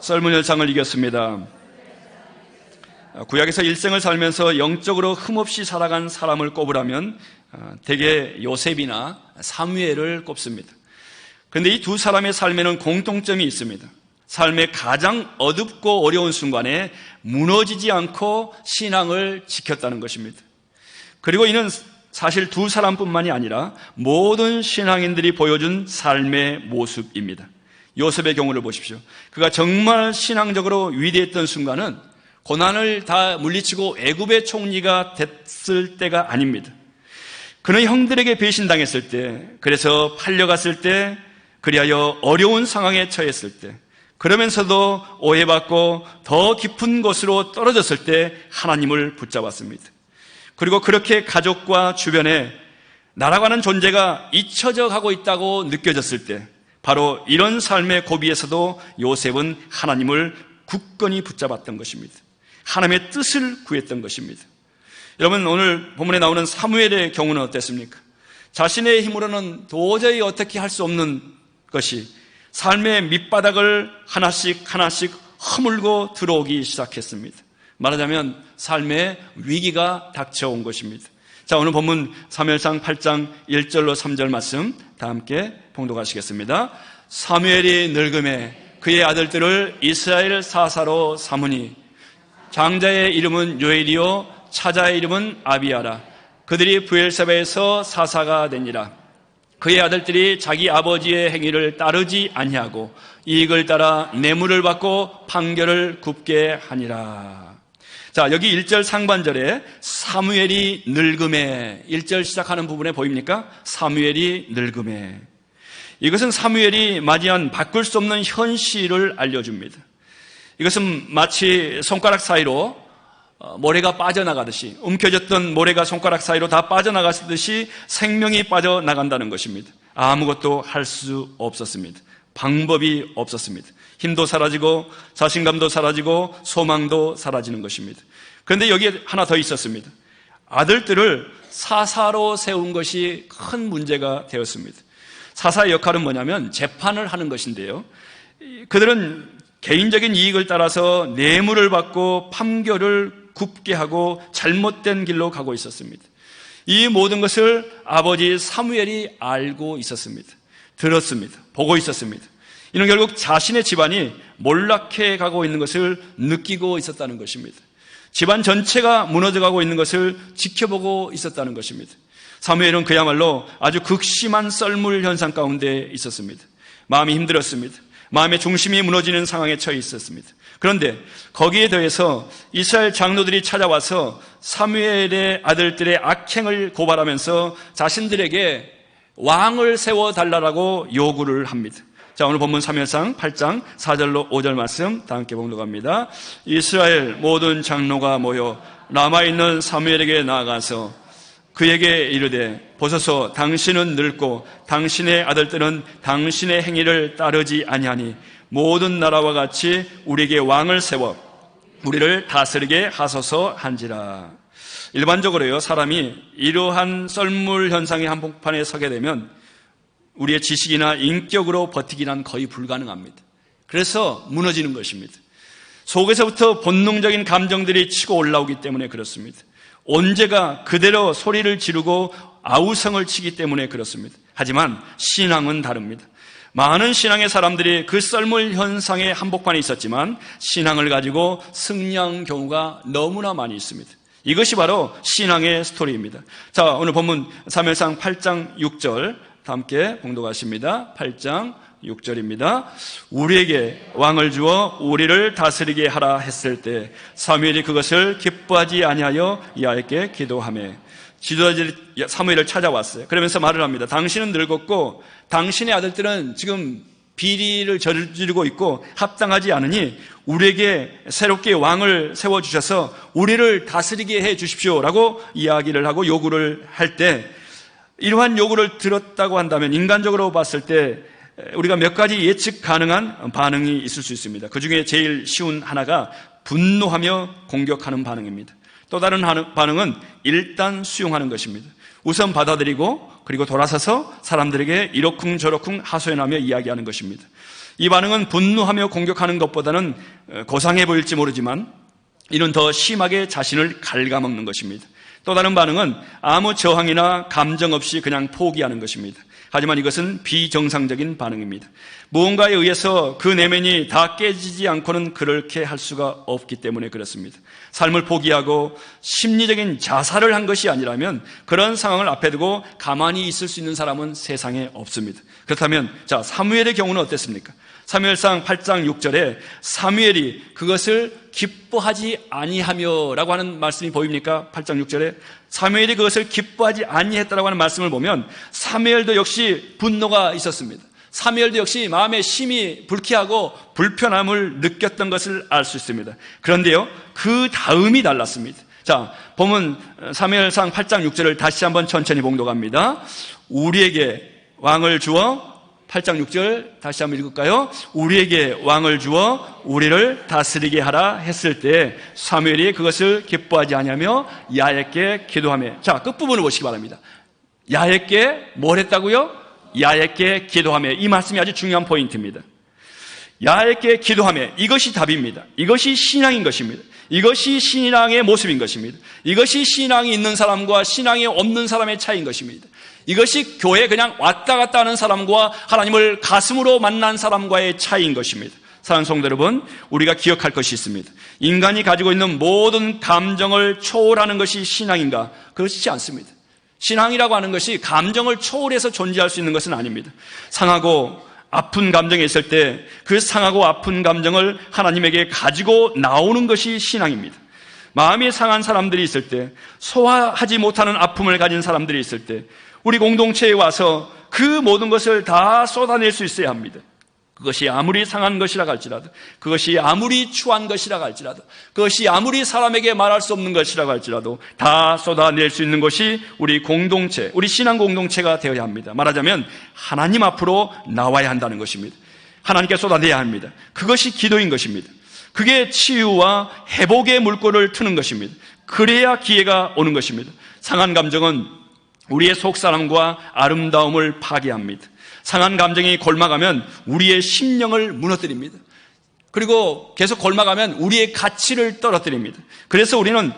썰물 현상을 이겼습니다. 구약에서 일생을 살면서 영적으로 흠없이 살아간 사람을 꼽으라면 대개 요셉이나 사무엘을 꼽습니다. 그런데 이 두 사람의 삶에는 공통점이 있습니다. 삶의 가장 어둡고 어려운 순간에 무너지지 않고 신앙을 지켰다는 것입니다. 그리고 이는 사실 두 사람뿐만이 아니라 모든 신앙인들이 보여준 삶의 모습입니다. 요셉의 경우를 보십시오. 그가 정말 신앙적으로 위대했던 순간은 고난을 다 물리치고 애굽의 총리가 됐을 때가 아닙니다. 그는 형들에게 배신당했을 때, 그래서 팔려갔을 때, 그리하여 어려운 상황에 처했을 때, 그러면서도 오해받고 더 깊은 곳으로 떨어졌을 때 하나님을 붙잡았습니다. 그리고 그렇게 가족과 주변에 나라고 하는 존재가 잊혀져 가고 있다고 느껴졌을 때, 바로 이런 삶의 고비에서도 요셉은 하나님을 굳건히 붙잡았던 것입니다. 하나님의 뜻을 구했던 것입니다. 여러분, 오늘 본문에 나오는 사무엘의 경우는 어땠습니까? 자신의 힘으로는 도저히 어떻게 할 수 없는 것이 삶의 밑바닥을 하나씩 허물고 들어오기 시작했습니다. 말하자면 삶의 위기가 닥쳐온 것입니다. 자, 오늘 본문 사무엘상 8장 1절로 3절 말씀 다 함께 봉독하시겠습니다. 사무엘이 늙음에 그의 아들들을 이스라엘 사사로 삼으니 장자의 이름은 요엘이요 차자의 이름은 아비야라. 그들이 브엘세바에서 사사가 되니라. 그의 아들들이 자기 아버지의 행위를 따르지 아니하고 이익을 따라 뇌물을 받고 판결을 굽게 하니라. 자, 여기 1절 상반절에 사무엘이 늙음에, 1절 시작하는 부분에 보입니까? 사무엘이 늙음에. 이것은 사무엘이 맞이한 바꿀 수 없는 현실을 알려줍니다. 이것은 마치 손가락 사이로 모래가 빠져나가듯이, 움켜졌던 모래가 손가락 사이로 다 빠져나갔듯이 생명이 빠져나간다는 것입니다. 아무것도 할 수 없었습니다. 방법이 없었습니다. 힘도 사라지고 자신감도 사라지고 소망도 사라지는 것입니다. 그런데 여기에 하나 더 있었습니다. 아들들을 사사로 세운 것이 큰 문제가 되었습니다. 사사의 역할은 뭐냐면 재판을 하는 것인데요, 그들은 개인적인 이익을 따라서 뇌물을 받고 판결을 굽게 하고 잘못된 길로 가고 있었습니다. 이 모든 것을 아버지 사무엘이 알고 있었습니다. 들었습니다. 보고 있었습니다. 이는 결국 자신의 집안이 몰락해 가고 있는 것을 느끼고 있었다는 것입니다. 집안 전체가 무너져가고 있는 것을 지켜보고 있었다는 것입니다. 사무엘은 그야말로 아주 극심한 썰물 현상 가운데 있었습니다. 마음이 힘들었습니다. 마음의 중심이 무너지는 상황에 처해 있었습니다. 그런데 거기에 더해서 이스라엘 장로들이 찾아와서 사무엘의 아들들의 악행을 고발하면서 자신들에게 왕을 세워달라고 요구를 합니다. 자, 오늘 본문 사무엘상 8장 4절로 5절 말씀 다 함께 봉독합니다. 이스라엘 모든 장로가 모여 남아있는 사무엘에게 나아가서 그에게 이르되, 보소서, 당신은 늙고 당신의 아들들은 당신의 행위를 따르지 아니하니 모든 나라와 같이 우리에게 왕을 세워 우리를 다스리게 하소서 한지라. 일반적으로요, 사람이 이러한 썰물 현상의 한복판에 서게 되면 우리의 지식이나 인격으로 버티기란 거의 불가능합니다. 그래서 무너지는 것입니다. 속에서부터 본능적인 감정들이 치고 올라오기 때문에 그렇습니다. 언제가 그대로 소리를 지르고 아우성을 치기 때문에 그렇습니다. 하지만 신앙은 다릅니다. 많은 신앙의 사람들이 그 썰물 현상의 한복판에 있었지만 신앙을 가지고 승리한 경우가 너무나 많이 있습니다. 이것이 바로 신앙의 스토리입니다. 자, 오늘 본문 사무엘상 8장 6절 다 함께 봉독하십니다. 8장 6절입니다. 우리에게 왕을 주어 우리를 다스리게 하라 했을 때 사무엘이 그것을 기뻐하지 아니하여 야훼께 기도하며 지도자들이 사무엘을 찾아왔어요. 그러면서 말을 합니다. 당신은 늙었고 당신의 아들들은 지금 비리를 저지르고 있고 합당하지 않으니 우리에게 새롭게 왕을 세워주셔서 우리를 다스리게 해 주십시오라고 이야기를 하고 요구를 할 때, 이러한 요구를 들었다고 한다면 인간적으로 봤을 때 우리가 몇 가지 예측 가능한 반응이 있을 수 있습니다. 그 중에 제일 쉬운 하나가 분노하며 공격하는 반응입니다. 또 다른 반응은 일단 수용하는 것입니다. 우선 받아들이고 그리고 돌아서서 사람들에게 이러쿵저러쿵 하소연하며 이야기하는 것입니다. 이 반응은 분노하며 공격하는 것보다는 고상해 보일지 모르지만 이는 더 심하게 자신을 갉아먹는 것입니다. 또 다른 반응은 아무 저항이나 감정 없이 그냥 포기하는 것입니다. 하지만 이것은 비정상적인 반응입니다. 무언가에 의해서 그 내면이 다 깨지지 않고는 그렇게 할 수가 없기 때문에 그렇습니다. 삶을 포기하고 심리적인 자살을 한 것이 아니라면 그런 상황을 앞에 두고 가만히 있을 수 있는 사람은 세상에 없습니다. 그렇다면 자, 사무엘의 경우는 어땠습니까? 사무엘상 8장 6절에 사무엘이 그것을 기뻐하지 아니하며 라고 하는 말씀이 보입니까? 8장 6절에 사무엘이 그것을 기뻐하지 아니했다라고 하는 말씀을 보면 사무엘도 역시 분노가 있었습니다. 사무엘도 역시 마음에 심히 불쾌하고 불편함을 느꼈던 것을 알 수 있습니다. 그런데요, 그 다음이 달랐습니다. 자, 보면 사무엘상 8장 6절을 다시 한번 천천히 봉독합니다. 우리에게 왕을 주어 8장 6절 다시 한번 읽을까요? 우리에게 왕을 주어 우리를 다스리게 하라 했을 때 사무엘이 그것을 기뻐하지 아니하며 야훼께 기도하며. 자, 끝부분을 보시기 바랍니다. 야훼께 뭘 했다고요? 야훼께 기도하며. 이 말씀이 아주 중요한 포인트입니다. 야훼께 기도하며. 이것이 답입니다. 이것이 신앙인 것입니다. 이것이 신앙의 모습인 것입니다. 이것이 신앙이 있는 사람과 신앙이 없는 사람의 차이인 것입니다. 이것이 교회에 그냥 왔다 갔다 하는 사람과 하나님을 가슴으로 만난 사람과의 차이인 것입니다. 사랑하는 성도 여러분, 우리가 기억할 것이 있습니다. 인간이 가지고 있는 모든 감정을 초월하는 것이 신앙인가? 그렇지 않습니다. 신앙이라고 하는 것이 감정을 초월해서 존재할 수 있는 것은 아닙니다. 상하고 아픈 감정이 있을 때 그 상하고 아픈 감정을 하나님에게 가지고 나오는 것이 신앙입니다. 마음이 상한 사람들이 있을 때, 소화하지 못하는 아픔을 가진 사람들이 있을 때 우리 공동체에 와서 그 모든 것을 다 쏟아낼 수 있어야 합니다. 그것이 아무리 상한 것이라 할지라도, 그것이 아무리 추한 것이라 할지라도, 그것이 아무리 사람에게 말할 수 없는 것이라 할지라도 다 쏟아낼 수 있는 것이 우리 공동체, 우리 신앙 공동체가 되어야 합니다. 말하자면 하나님 앞으로 나와야 한다는 것입니다. 하나님께 쏟아내야 합니다. 그것이 기도인 것입니다. 그게 치유와 회복의 물꼬를 트는 것입니다. 그래야 기회가 오는 것입니다. 상한 감정은 우리의 속사람과 아름다움을 파괴합니다. 상한 감정이 골마가면 우리의 심령을 무너뜨립니다. 그리고 계속 골마가면 우리의 가치를 떨어뜨립니다. 그래서 우리는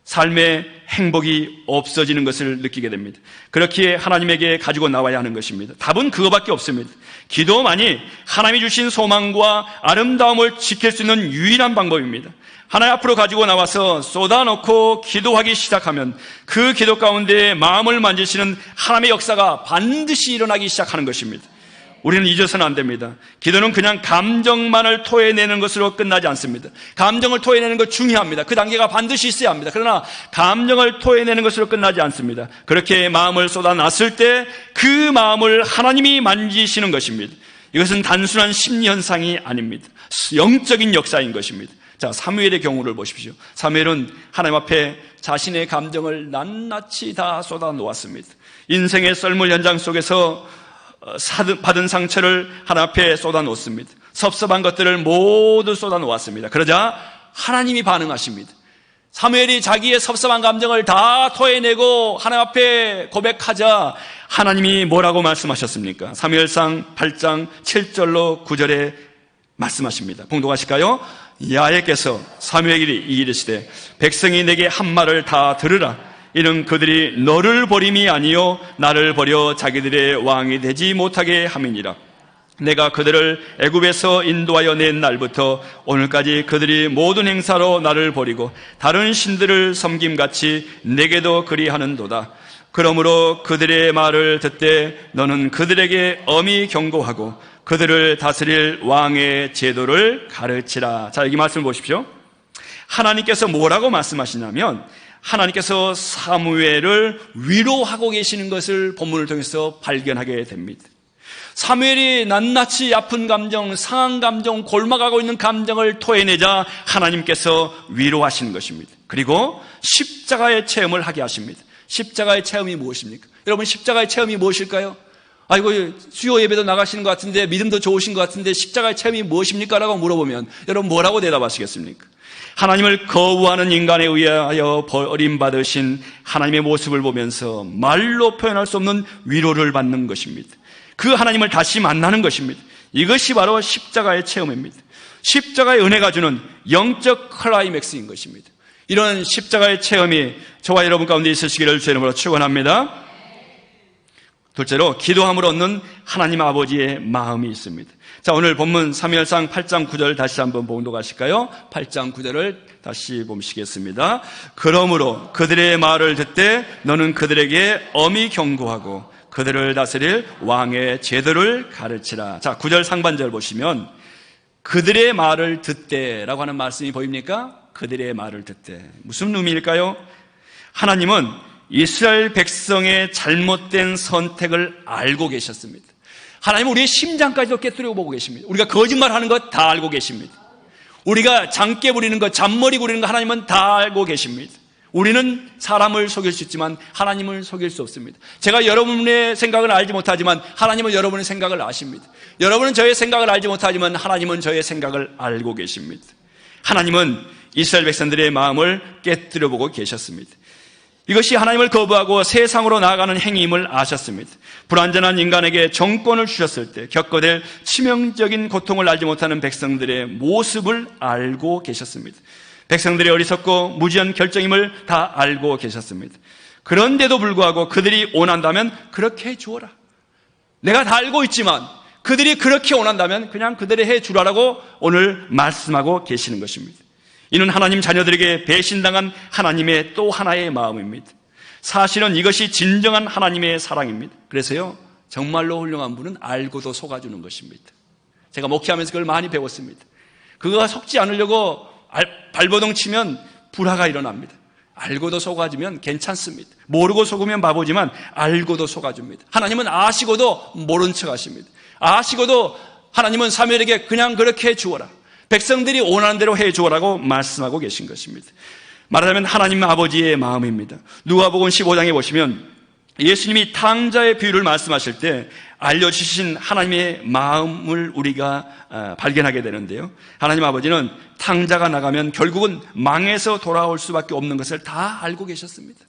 삶의 행복이 없어지는 것을 느끼게 됩니다. 그렇기에 하나님에게 가지고 나와야 하는 것입니다. 답은 그거밖에 없습니다. 기도만이 하나님이 주신 소망과 아름다움을 지킬 수 있는 유일한 방법입니다. 하나님 앞으로 가지고 나와서 쏟아놓고 기도하기 시작하면 그 기도 가운데 마음을 만지시는 하나님의 역사가 반드시 일어나기 시작하는 것입니다. 우리는 잊어서는 안 됩니다. 기도는 그냥 감정만을 토해내는 것으로 끝나지 않습니다. 감정을 토해내는 것 중요합니다. 그 단계가 반드시 있어야 합니다. 그러나 감정을 토해내는 것으로 끝나지 않습니다. 그렇게 마음을 쏟아놨을 때 그 마음을 하나님이 만지시는 것입니다. 이것은 단순한 심리현상이 아닙니다. 영적인 역사인 것입니다. 자, 사무엘의 경우를 보십시오. 사무엘은 하나님 앞에 자신의 감정을 낱낱이 다 쏟아놓았습니다. 인생의 썰물 현장 속에서 받은 상처를 하나님 앞에 쏟아놓습니다. 섭섭한 것들을 모두 쏟아놓았습니다. 그러자 하나님이 반응하십니다. 사무엘이 자기의 섭섭한 감정을 다 토해내고 하나님 앞에 고백하자 하나님이 뭐라고 말씀하셨습니까? 사무엘상 8장 7절로 9절에 말씀하십니다. 봉독하실까요? 야훼께서 사무엘에게 이르시되 백성이 내게 한 말을 다 들으라. 이는 그들이 너를 버림이 아니요 나를 버려 자기들의 왕이 되지 못하게 함이니라. 내가 그들을 애굽에서 인도하여 낸 날부터 오늘까지 그들이 모든 행사로 나를 버리고 다른 신들을 섬김같이 내게도 그리하는도다. 그러므로 그들의 말을 듣되 너는 그들에게 엄히 경고하고 그들을 다스릴 왕의 제도를 가르치라. 자, 여기 말씀을 보십시오. 하나님께서 뭐라고 말씀하시냐면 하나님께서 사무엘을 위로하고 계시는 것을 본문을 통해서 발견하게 됩니다. 사무엘이 낱낱이 아픈 감정, 상한 감정, 골마가고 있는 감정을 토해내자 하나님께서 위로하시는 것입니다. 그리고 십자가의 체험을 하게 하십니다. 십자가의 체험이 무엇입니까? 여러분, 십자가의 체험이 무엇일까요? 아이고, 수요 예배도 나가시는 것 같은데, 믿음도 좋으신 것 같은데 십자가의 체험이 무엇입니까? 라고 물어보면 여러분 뭐라고 대답하시겠습니까? 하나님을 거부하는 인간에 의하여 버림받으신 하나님의 모습을 보면서 말로 표현할 수 없는 위로를 받는 것입니다. 그 하나님을 다시 만나는 것입니다. 이것이 바로 십자가의 체험입니다. 십자가의 은혜가 주는 영적 클라이맥스인 것입니다. 이런 십자가의 체험이 저와 여러분 가운데 있으시기를 주의 이름으로 축원합니다. 둘째로, 기도함으로 얻는 하나님 아버지의 마음이 있습니다. 자, 오늘 본문 사무엘상 8장 9절 다시 한번 봉독하실까요? 8장 9절을 다시 보시겠습니다. 그러므로 그들의 말을 듣되 너는 그들에게 엄히 경고하고 그들을 다스릴 왕의 제도를 가르치라. 자, 9절 상반절 보시면 그들의 말을 듣되라고 하는 말씀이 보입니까? 그들의 말을 듣되. 무슨 의미일까요? 하나님은 이스라엘 백성의 잘못된 선택을 알고 계셨습니다. 하나님은 우리의 심장까지도 꿰뚫어 보고 계십니다. 우리가 거짓말하는 것 다 알고 계십니다. 우리가 장깨 부리는 것, 잔머리 부리는 것 하나님은 다 알고 계십니다. 우리는 사람을 속일 수 있지만 하나님을 속일 수 없습니다. 제가 여러분의 생각을 알지 못하지만 하나님은 여러분의 생각을 아십니다. 여러분은 저의 생각을 알지 못하지만 하나님은 저의 생각을 알고 계십니다. 하나님은 이스라엘 백성들의 마음을 꿰뚫어 보고 계셨습니다. 이것이 하나님을 거부하고 세상으로 나아가는 행위임을 아셨습니다. 불완전한 인간에게 정권을 주셨을 때 겪게 될 치명적인 고통을 알지 못하는 백성들의 모습을 알고 계셨습니다. 백성들의 어리석고 무지한 결정임을 다 알고 계셨습니다. 그런데도 불구하고 그들이 원한다면 그렇게 해주어라. 내가 다 알고 있지만 그들이 그렇게 원한다면 그냥 그들이 해주라라고 오늘 말씀하고 계시는 것입니다. 이는 하나님 자녀들에게 배신당한 하나님의 또 하나의 마음입니다. 사실은 이것이 진정한 하나님의 사랑입니다. 그래서요, 정말로 훌륭한 분은 알고도 속아주는 것입니다. 제가 목회하면서 그걸 많이 배웠습니다. 그거가 속지 않으려고 발버둥 치면 불화가 일어납니다. 알고도 속아주면 괜찮습니다. 모르고 속으면 바보지만 알고도 속아줍니다. 하나님은 아시고도 모른 척 하십니다. 아시고도 하나님은 사무엘에게 그냥 그렇게 해주어라. 백성들이 원하는 대로 해주어라고 말씀하고 계신 것입니다. 말하자면 하나님 아버지의 마음입니다. 누가복음 15장에 보시면 예수님이 탕자의 비유를 말씀하실 때 알려주신 하나님의 마음을 우리가 발견하게 되는데요. 하나님 아버지는 탕자가 나가면 결국은 망해서 돌아올 수밖에 없는 것을 다 알고 계셨습니다.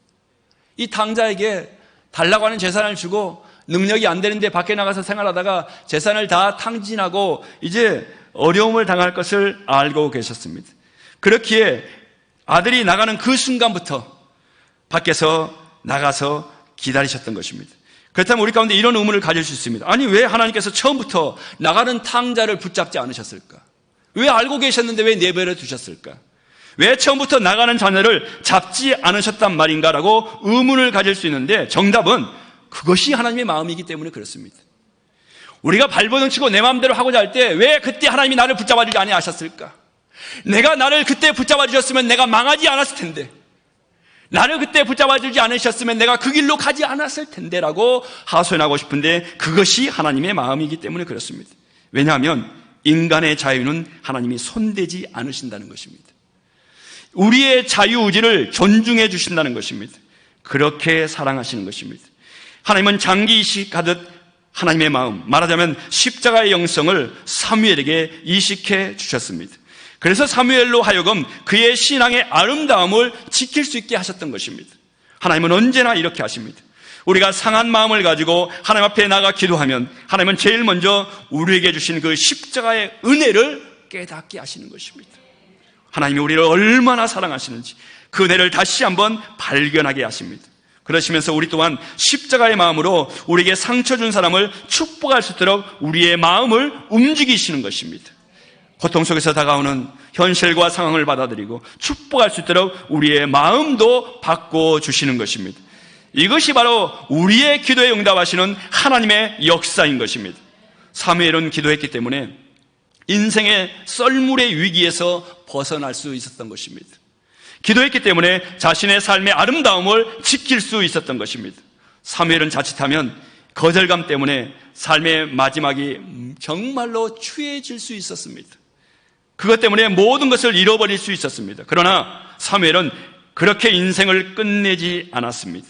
이 탕자에게 달라고 하는 재산을 주고 능력이 안 되는데 밖에 나가서 생활하다가 재산을 다 탕진하고 이제 어려움을 당할 것을 알고 계셨습니다. 그렇기에 아들이 나가는 그 순간부터 밖에서 나가서 기다리셨던 것입니다. 그렇다면 우리 가운데 이런 의문을 가질 수 있습니다. 아니, 왜 하나님께서 처음부터 나가는 탕자를 붙잡지 않으셨을까? 왜 알고 계셨는데 왜 내버려 두셨을까? 왜 처음부터 나가는 자녀를 잡지 않으셨단 말인가라고 의문을 가질 수 있는데 정답은 그것이 하나님의 마음이기 때문에 그렇습니다. 우리가 발버둥 치고 내 마음대로 하고자 할 때 왜 그때 하나님이 나를 붙잡아 주지 아니하셨을까? 내가 나를 그때 붙잡아 주셨으면 내가 망하지 않았을 텐데, 나를 그때 붙잡아 주지 않으셨으면 내가 그 길로 가지 않았을 텐데라고 하소연하고 싶은데 그것이 하나님의 마음이기 때문에 그렇습니다. 왜냐하면 인간의 자유는 하나님이 손대지 않으신다는 것입니다. 우리의 자유의지를 존중해 주신다는 것입니다. 그렇게 사랑하시는 것입니다. 하나님은 장기 이식하듯 하나님의 마음, 말하자면 십자가의 영성을 사무엘에게 이식해 주셨습니다. 그래서 사무엘로 하여금 그의 신앙의 아름다움을 지킬 수 있게 하셨던 것입니다. 하나님은 언제나 이렇게 하십니다. 우리가 상한 마음을 가지고 하나님 앞에 나가 기도하면 하나님은 제일 먼저 우리에게 주신 그 십자가의 은혜를 깨닫게 하시는 것입니다. 하나님이 우리를 얼마나 사랑하시는지 그 은혜를 다시 한번 발견하게 하십니다. 그러시면서 우리 또한 십자가의 마음으로 우리에게 상처 준 사람을 축복할 수 있도록 우리의 마음을 움직이시는 것입니다. 고통 속에서 다가오는 현실과 상황을 받아들이고 축복할 수 있도록 우리의 마음도 바꿔주시는 것입니다. 이것이 바로 우리의 기도에 응답하시는 하나님의 역사인 것입니다. 사무엘은 기도했기 때문에 인생의 썰물의 위기에서 벗어날 수 있었던 것입니다. 기도했기 때문에 자신의 삶의 아름다움을 지킬 수 있었던 것입니다. 사무엘은 자칫하면 거절감 때문에 삶의 마지막이 정말로 추해질 수 있었습니다. 그것 때문에 모든 것을 잃어버릴 수 있었습니다. 그러나 사무엘은 그렇게 인생을 끝내지 않았습니다.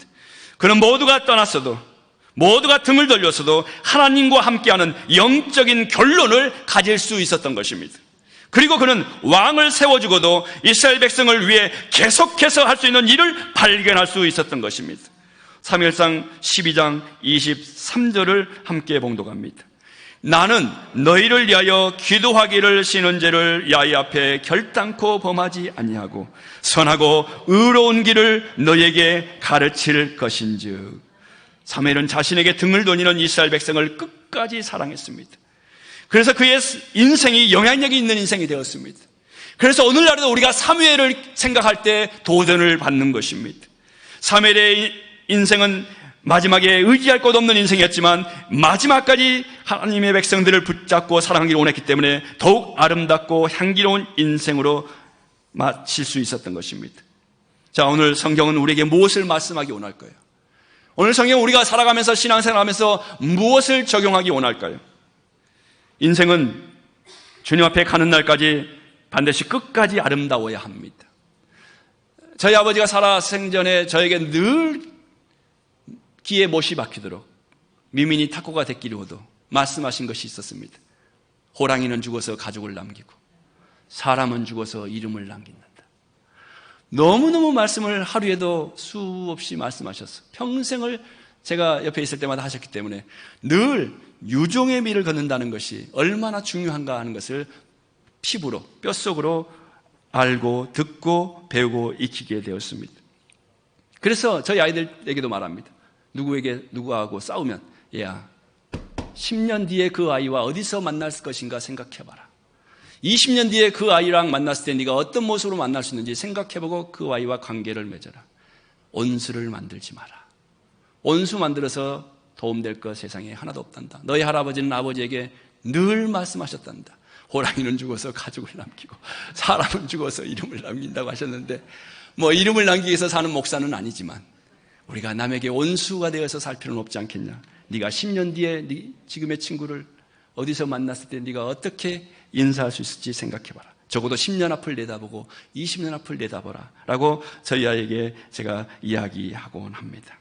그는 모두가 떠났어도, 모두가 등을 돌렸어도 하나님과 함께하는 영적인 결론을 가질 수 있었던 것입니다. 그리고 그는 왕을 세워주고도 이스라엘 백성을 위해 계속해서 할 수 있는 일을 발견할 수 있었던 것입니다. 사무엘상 12장 23절을 함께 봉독합니다. 나는 너희를 위하여 기도하기를 쉬는 죄를 야훼 앞에 결단코 범하지 아니하고 선하고 의로운 길을 너희에게 가르칠 것인즉. 사무엘은 자신에게 등을 돌리는 이스라엘 백성을 끝까지 사랑했습니다. 그래서 그의 인생이 영향력이 있는 인생이 되었습니다. 그래서 오늘날에도 우리가 사무엘을 생각할 때 도전을 받는 것입니다. 사무엘의 인생은 마지막에 의지할 것 없는 인생이었지만 마지막까지 하나님의 백성들을 붙잡고 사랑하기를 원했기 때문에 더욱 아름답고 향기로운 인생으로 마칠 수 있었던 것입니다. 자, 오늘 성경은 우리에게 무엇을 말씀하기 원할까요? 오늘 성경은 우리가 살아가면서 신앙생활하면서 무엇을 적용하기 원할까요? 인생은 주님 앞에 가는 날까지 반드시 끝까지 아름다워야 합니다. 저희 아버지가 살아 생전에 저에게 늘 귀에 못이 박히도록 미민이 탁구가 됐기로도 말씀하신 것이 있었습니다. 호랑이는 죽어서 가족을 남기고 사람은 죽어서 이름을 남긴다. 너무너무 말씀을 하루에도 수없이 말씀하셨어요. 평생을 제가 옆에 있을 때마다 하셨기 때문에 늘 유종의 미를 걷는다는 것이 얼마나 중요한가 하는 것을 피부로, 뼛속으로 알고 듣고 배우고 익히게 되었습니다. 그래서 저희 아이들에게도 말합니다. 누구하고 싸우면 야, 10년 뒤에 그 아이와 어디서 만날 것인가 생각해봐라. 20년 뒤에 그 아이랑 만났을 때 네가 어떤 모습으로 만날 수 있는지 생각해보고 그 아이와 관계를 맺어라. 온수를 만들지 마라. 온수 만들어서 도움될 것 세상에 하나도 없단다. 너희 할아버지는 아버지에게 늘 말씀하셨단다. 호랑이는 죽어서 가족을 남기고 사람은 죽어서 이름을 남긴다고 하셨는데, 이름을 남기기 위해서 사는 목사는 아니지만 우리가 남에게 온수가 되어서 살 필요는 없지 않겠냐. 네가 10년 뒤에 지금의 친구를 어디서 만났을 때 네가 어떻게 인사할 수 있을지 생각해봐라. 적어도 10년 앞을 내다보고 20년 앞을 내다보라 라고 저희 아이에게 제가 이야기하곤 합니다.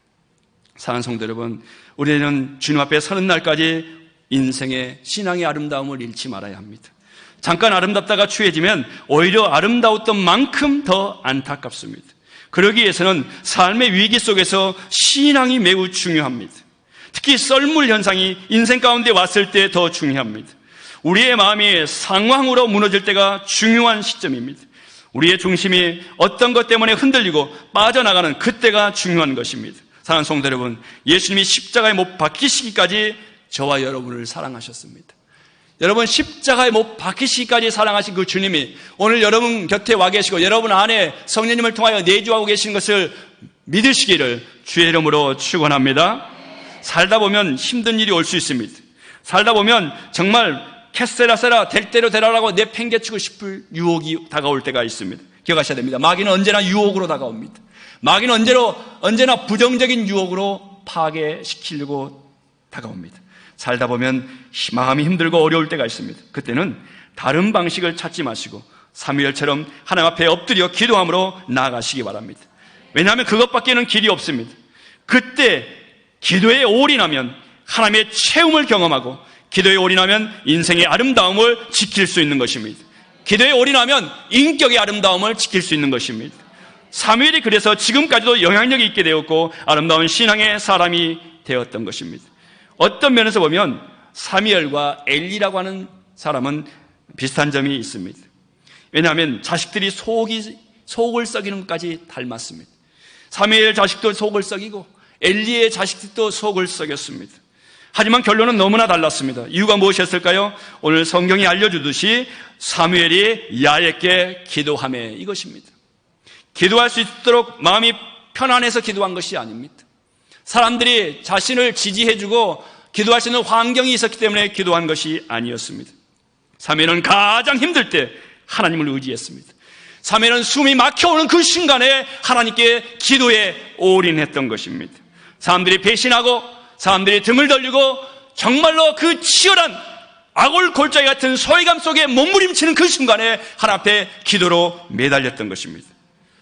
사랑하는 성도 여러분, 우리는 주님 앞에 서는 날까지 인생의 신앙의 아름다움을 잃지 말아야 합니다. 잠깐 아름답다가 추해지면 오히려 아름다웠던 만큼 더 안타깝습니다. 그러기 위해서는 삶의 위기 속에서 신앙이 매우 중요합니다. 특히 썰물 현상이 인생 가운데 왔을 때 더 중요합니다. 우리의 마음이 상황으로 무너질 때가 중요한 시점입니다. 우리의 중심이 어떤 것 때문에 흔들리고 빠져나가는 그때가 중요한 것입니다. 사랑하는 성도 여러분, 예수님이 십자가에 못 박히시기까지 저와 여러분을 사랑하셨습니다. 여러분, 십자가에 못 박히시기까지 사랑하신 그 주님이 오늘 여러분 곁에 와 계시고 여러분 안에 성령님을 통하여 내주하고 계시는 것을 믿으시기를 주의 이름으로 축원합니다. 살다 보면 힘든 일이 올 수 있습니다. 살다 보면 정말 캐세라세라 될 대로 되라라고 내팽개치고 싶을 유혹이 다가올 때가 있습니다. 기억하셔야 됩니다. 마귀는 언제나 유혹으로 다가옵니다. 마귀는 언제나 부정적인 유혹으로 파괴시키려고 다가옵니다. 살다 보면 마음이 힘들고 어려울 때가 있습니다. 그때는 다른 방식을 찾지 마시고 사무엘처럼 하나님 앞에 엎드려 기도함으로 나아가시기 바랍니다. 왜냐하면 그것밖에는 길이 없습니다. 그때 기도에 올인하면 하나님의 체험을 경험하고 기도에 올인하면 인생의 아름다움을 지킬 수 있는 것입니다. 기도에 올인하면 인격의 아름다움을 지킬 수 있는 것입니다. 사무엘이 그래서 지금까지도 영향력이 있게 되었고 아름다운 신앙의 사람이 되었던 것입니다. 어떤 면에서 보면 사무엘과 엘리라고 하는 사람은 비슷한 점이 있습니다. 왜냐하면 자식들이 속을 썩이는 것까지 닮았습니다. 사무엘 자식도 속을 썩이고 엘리의 자식들도 속을 썩였습니다. 하지만 결론은 너무나 달랐습니다. 이유가 무엇이었을까요? 오늘 성경이 알려주듯이 사무엘이 야훼께 기도하매 이것입니다. 기도할 수 있도록 마음이 편안해서 기도한 것이 아닙니다. 사람들이 자신을 지지해주고 기도할 수 있는 환경이 있었기 때문에 기도한 것이 아니었습니다. 사무엘은 가장 힘들 때 하나님을 의지했습니다. 사무엘은 숨이 막혀오는 그 순간에 하나님께 기도에 올인했던 것입니다. 사람들이 배신하고 사람들이 등을 돌리고 정말로 그 치열한 악올 골짜기 같은 소외감 속에 몸부림치는 그 순간에 하나님 앞에 기도로 매달렸던 것입니다.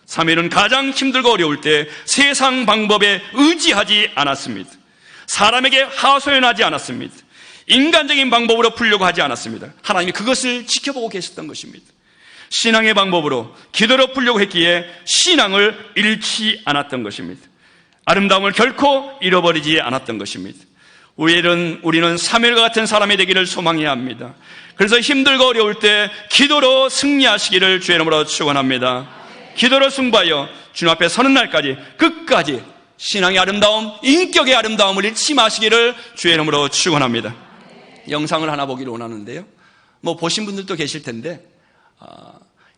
사무엘은 가장 힘들고 어려울 때 세상 방법에 의지하지 않았습니다. 사람에게 하소연하지 않았습니다. 인간적인 방법으로 풀려고 하지 않았습니다. 하나님이 그것을 지켜보고 계셨던 것입니다. 신앙의 방법으로 기도로 풀려고 했기에 신앙을 잃지 않았던 것입니다. 아름다움을 결코 잃어버리지 않았던 것입니다. 우리는 사무엘과 같은 사람이 되기를 소망해야 합니다. 그래서 힘들고 어려울 때 기도로 승리하시기를 주의 이름으로 축원합니다. 기도로 승부하여 주님 앞에 서는 날까지 끝까지 신앙의 아름다움, 인격의 아름다움을 잃지 마시기를 주의 이름으로 축원합니다. 영상을 하나 보기를 원하는데요. 보신 분들도 계실 텐데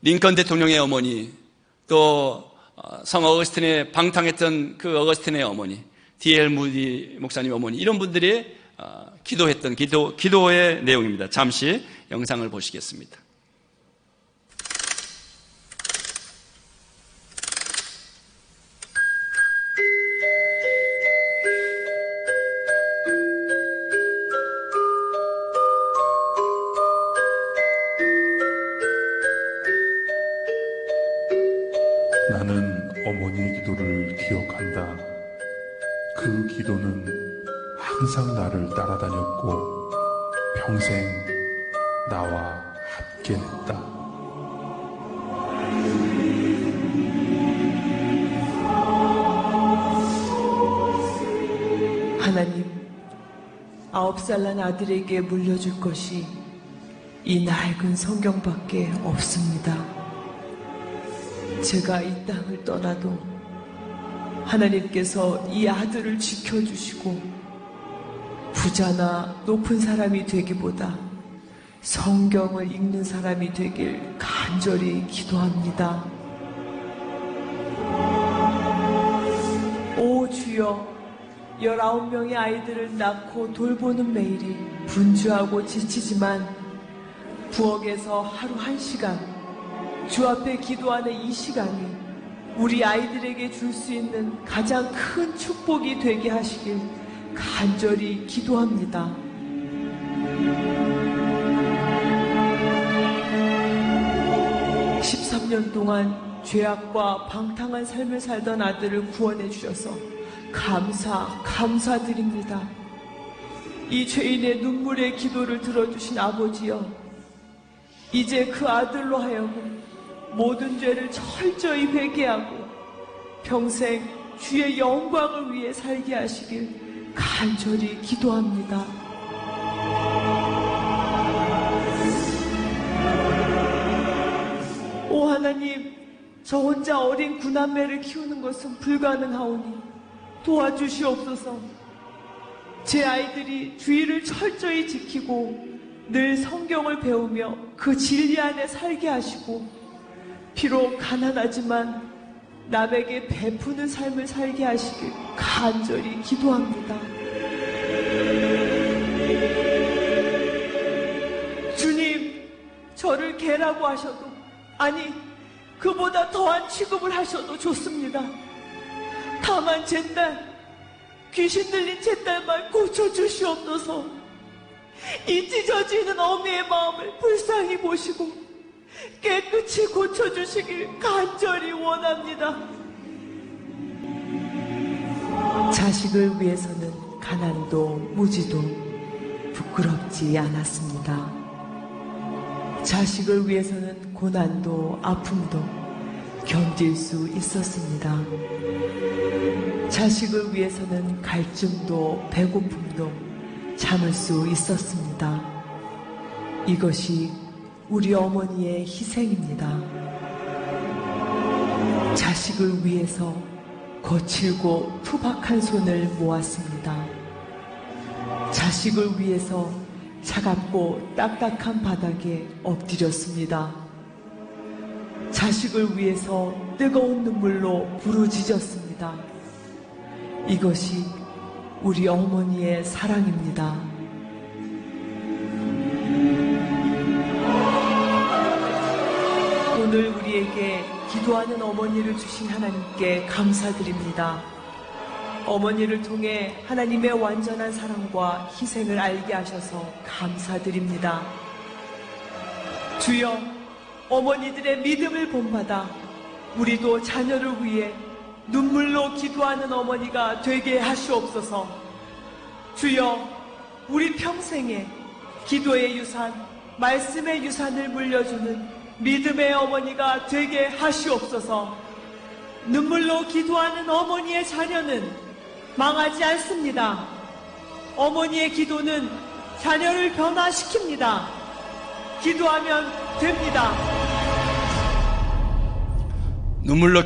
링컨 대통령의 어머니, 또 성 어거스틴에 방탕했던 그 어거스틴의 어머니, D.L. 무디 목사님 어머니, 이런 분들이 기도했던 기도의 내용입니다. 잠시 영상을 보시겠습니다. 나는 어머니의 기도를 기억한다. 그 기도는 항상 나를 따라다녔고 평생 나와 함께했다. 하나님, 9살 난 아들에게 물려줄 것이 이 낡은 성경밖에 없습니다. 제가 이 땅을 떠나도 하나님께서 이 아들을 지켜주시고 부자나 높은 사람이 되기보다 성경을 읽는 사람이 되길 간절히 기도합니다. 오 주여, 19명의 아이들을 낳고 돌보는 매일이 분주하고 지치지만 부엌에서 하루 1시간 주 앞에 기도하는 이 시간이 우리 아이들에게 줄 수 있는 가장 큰 축복이 되게 하시길 간절히 기도합니다. (13년) 동안 죄악과 방탕한 삶을 살던 아들을 구원해 주셔서 감사드립니다. 이 죄인의 눈물의 기도를 들어주신 아버지여, 이제 그 아들로 하여금 모든 죄를 철저히 회개하고 평생 주의 영광을 위해 살게 하시길 간절히 기도합니다. 오 하나님, 저 혼자 어린 구남매를 키우는 것은 불가능하오니 도와주시옵소서. 제 아이들이 주의를 철저히 지키고 늘 성경을 배우며 그 진리 안에 살게 하시고 비록 가난하지만 남에게 베푸는 삶을 살게 하시길 간절히 기도합니다. 주님, 저를 개라고 하셔도, 아니 그보다 더한 취급을 하셔도 좋습니다. 다만 제 딸, 귀신 들린 제 딸만 고쳐주시옵소서. 이 찢어지는 어미의 마음을 불쌍히 보시고 깨끗이 고쳐주시길 간절히 원합니다. 자식을 위해서는 가난도 무지도 부끄럽지 않았습니다. 자식을 위해서는 고난도 아픔도 견딜 수 있었습니다. 자식을 위해서는 갈증도 배고픔도 참을 수 있었습니다. 이것이 우리 어머니의 희생입니다. 자식을 위해서 거칠고 투박한 손을 모았습니다. 자식을 위해서 차갑고 딱딱한 바닥에 엎드렸습니다. 자식을 위해서 뜨거운 눈물로 부르짖었습니다. 이것이 우리 어머니의 사랑입니다. 오늘 우리에게 기도하는 어머니를 주신 하나님께 감사드립니다. 어머니를 통해 하나님의 완전한 사랑과 희생을 알게 하셔서 감사드립니다. 주여, 어머니들의 믿음을 본받아 우리도 자녀를 위해 눈물로 기도하는 어머니가 되게 하시옵소서. 주여, 우리 평생에 기도의 유산, 말씀의 유산을 물려주는 믿음의 어머니가 되게 하시옵소서. 눈물로 기도하는 어머니의 자녀는 망하지 않습니다. 어머니의 기도는 자녀를 변화시킵니다. 기도하면 됩니다. 눈물로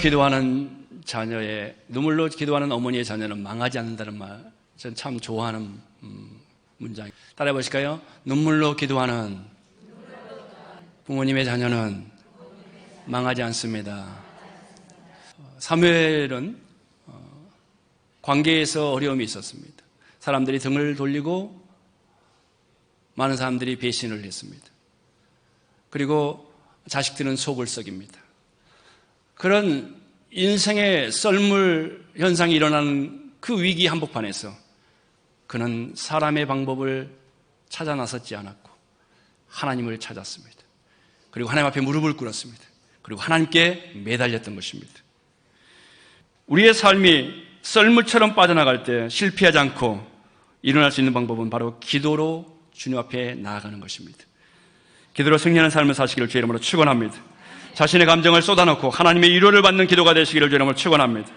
기도하는 어머니의 자녀는 망하지 않는다는 말, 전 참 좋아하는 문장. 따라해 보실까요? 눈물로 기도하는 부모님의 자녀는 망하지 않습니다. 사무엘은 관계에서 어려움이 있었습니다. 사람들이 등을 돌리고 많은 사람들이 배신을 했습니다. 그리고 자식들은 속을 썩입니다. 그런 인생의 썰물 현상이 일어나는 그 위기 한복판에서 그는 사람의 방법을 찾아 나섰지 않았고 하나님을 찾았습니다. 그리고 하나님 앞에 무릎을 꿇었습니다. 그리고 하나님께 매달렸던 것입니다. 우리의 삶이 썰물처럼 빠져나갈 때 실패하지 않고 일어날 수 있는 방법은 바로 기도로 주님 앞에 나아가는 것입니다. 기도로 승리하는 삶을 사시기를 주의 이름으로 축원합니다. 자신의 감정을 쏟아놓고 하나님의 위로를 받는 기도가 되시기를 주의 이름으로 축원합니다.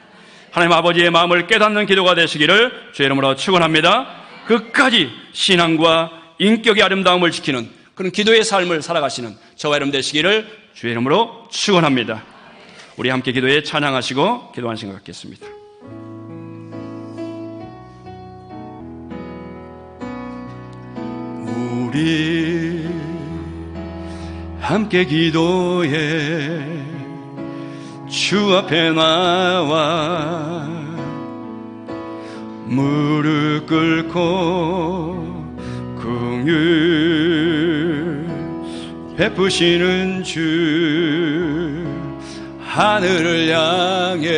하나님 아버지의 마음을 깨닫는 기도가 되시기를 주의 이름으로 축원합니다. 끝까지 신앙과 인격의 아름다움을 지키는 그런 기도의 삶을 살아가시는 저와 여러분 되시기를 주의 이름으로 축원합니다. 우리 함께 기도에 찬양하시고 기도하는 시간 갖겠습니다. 우리 함께 기도해 주 앞에 나와 무릎 꿇고 긍휼 베푸시는 주 하늘을 향해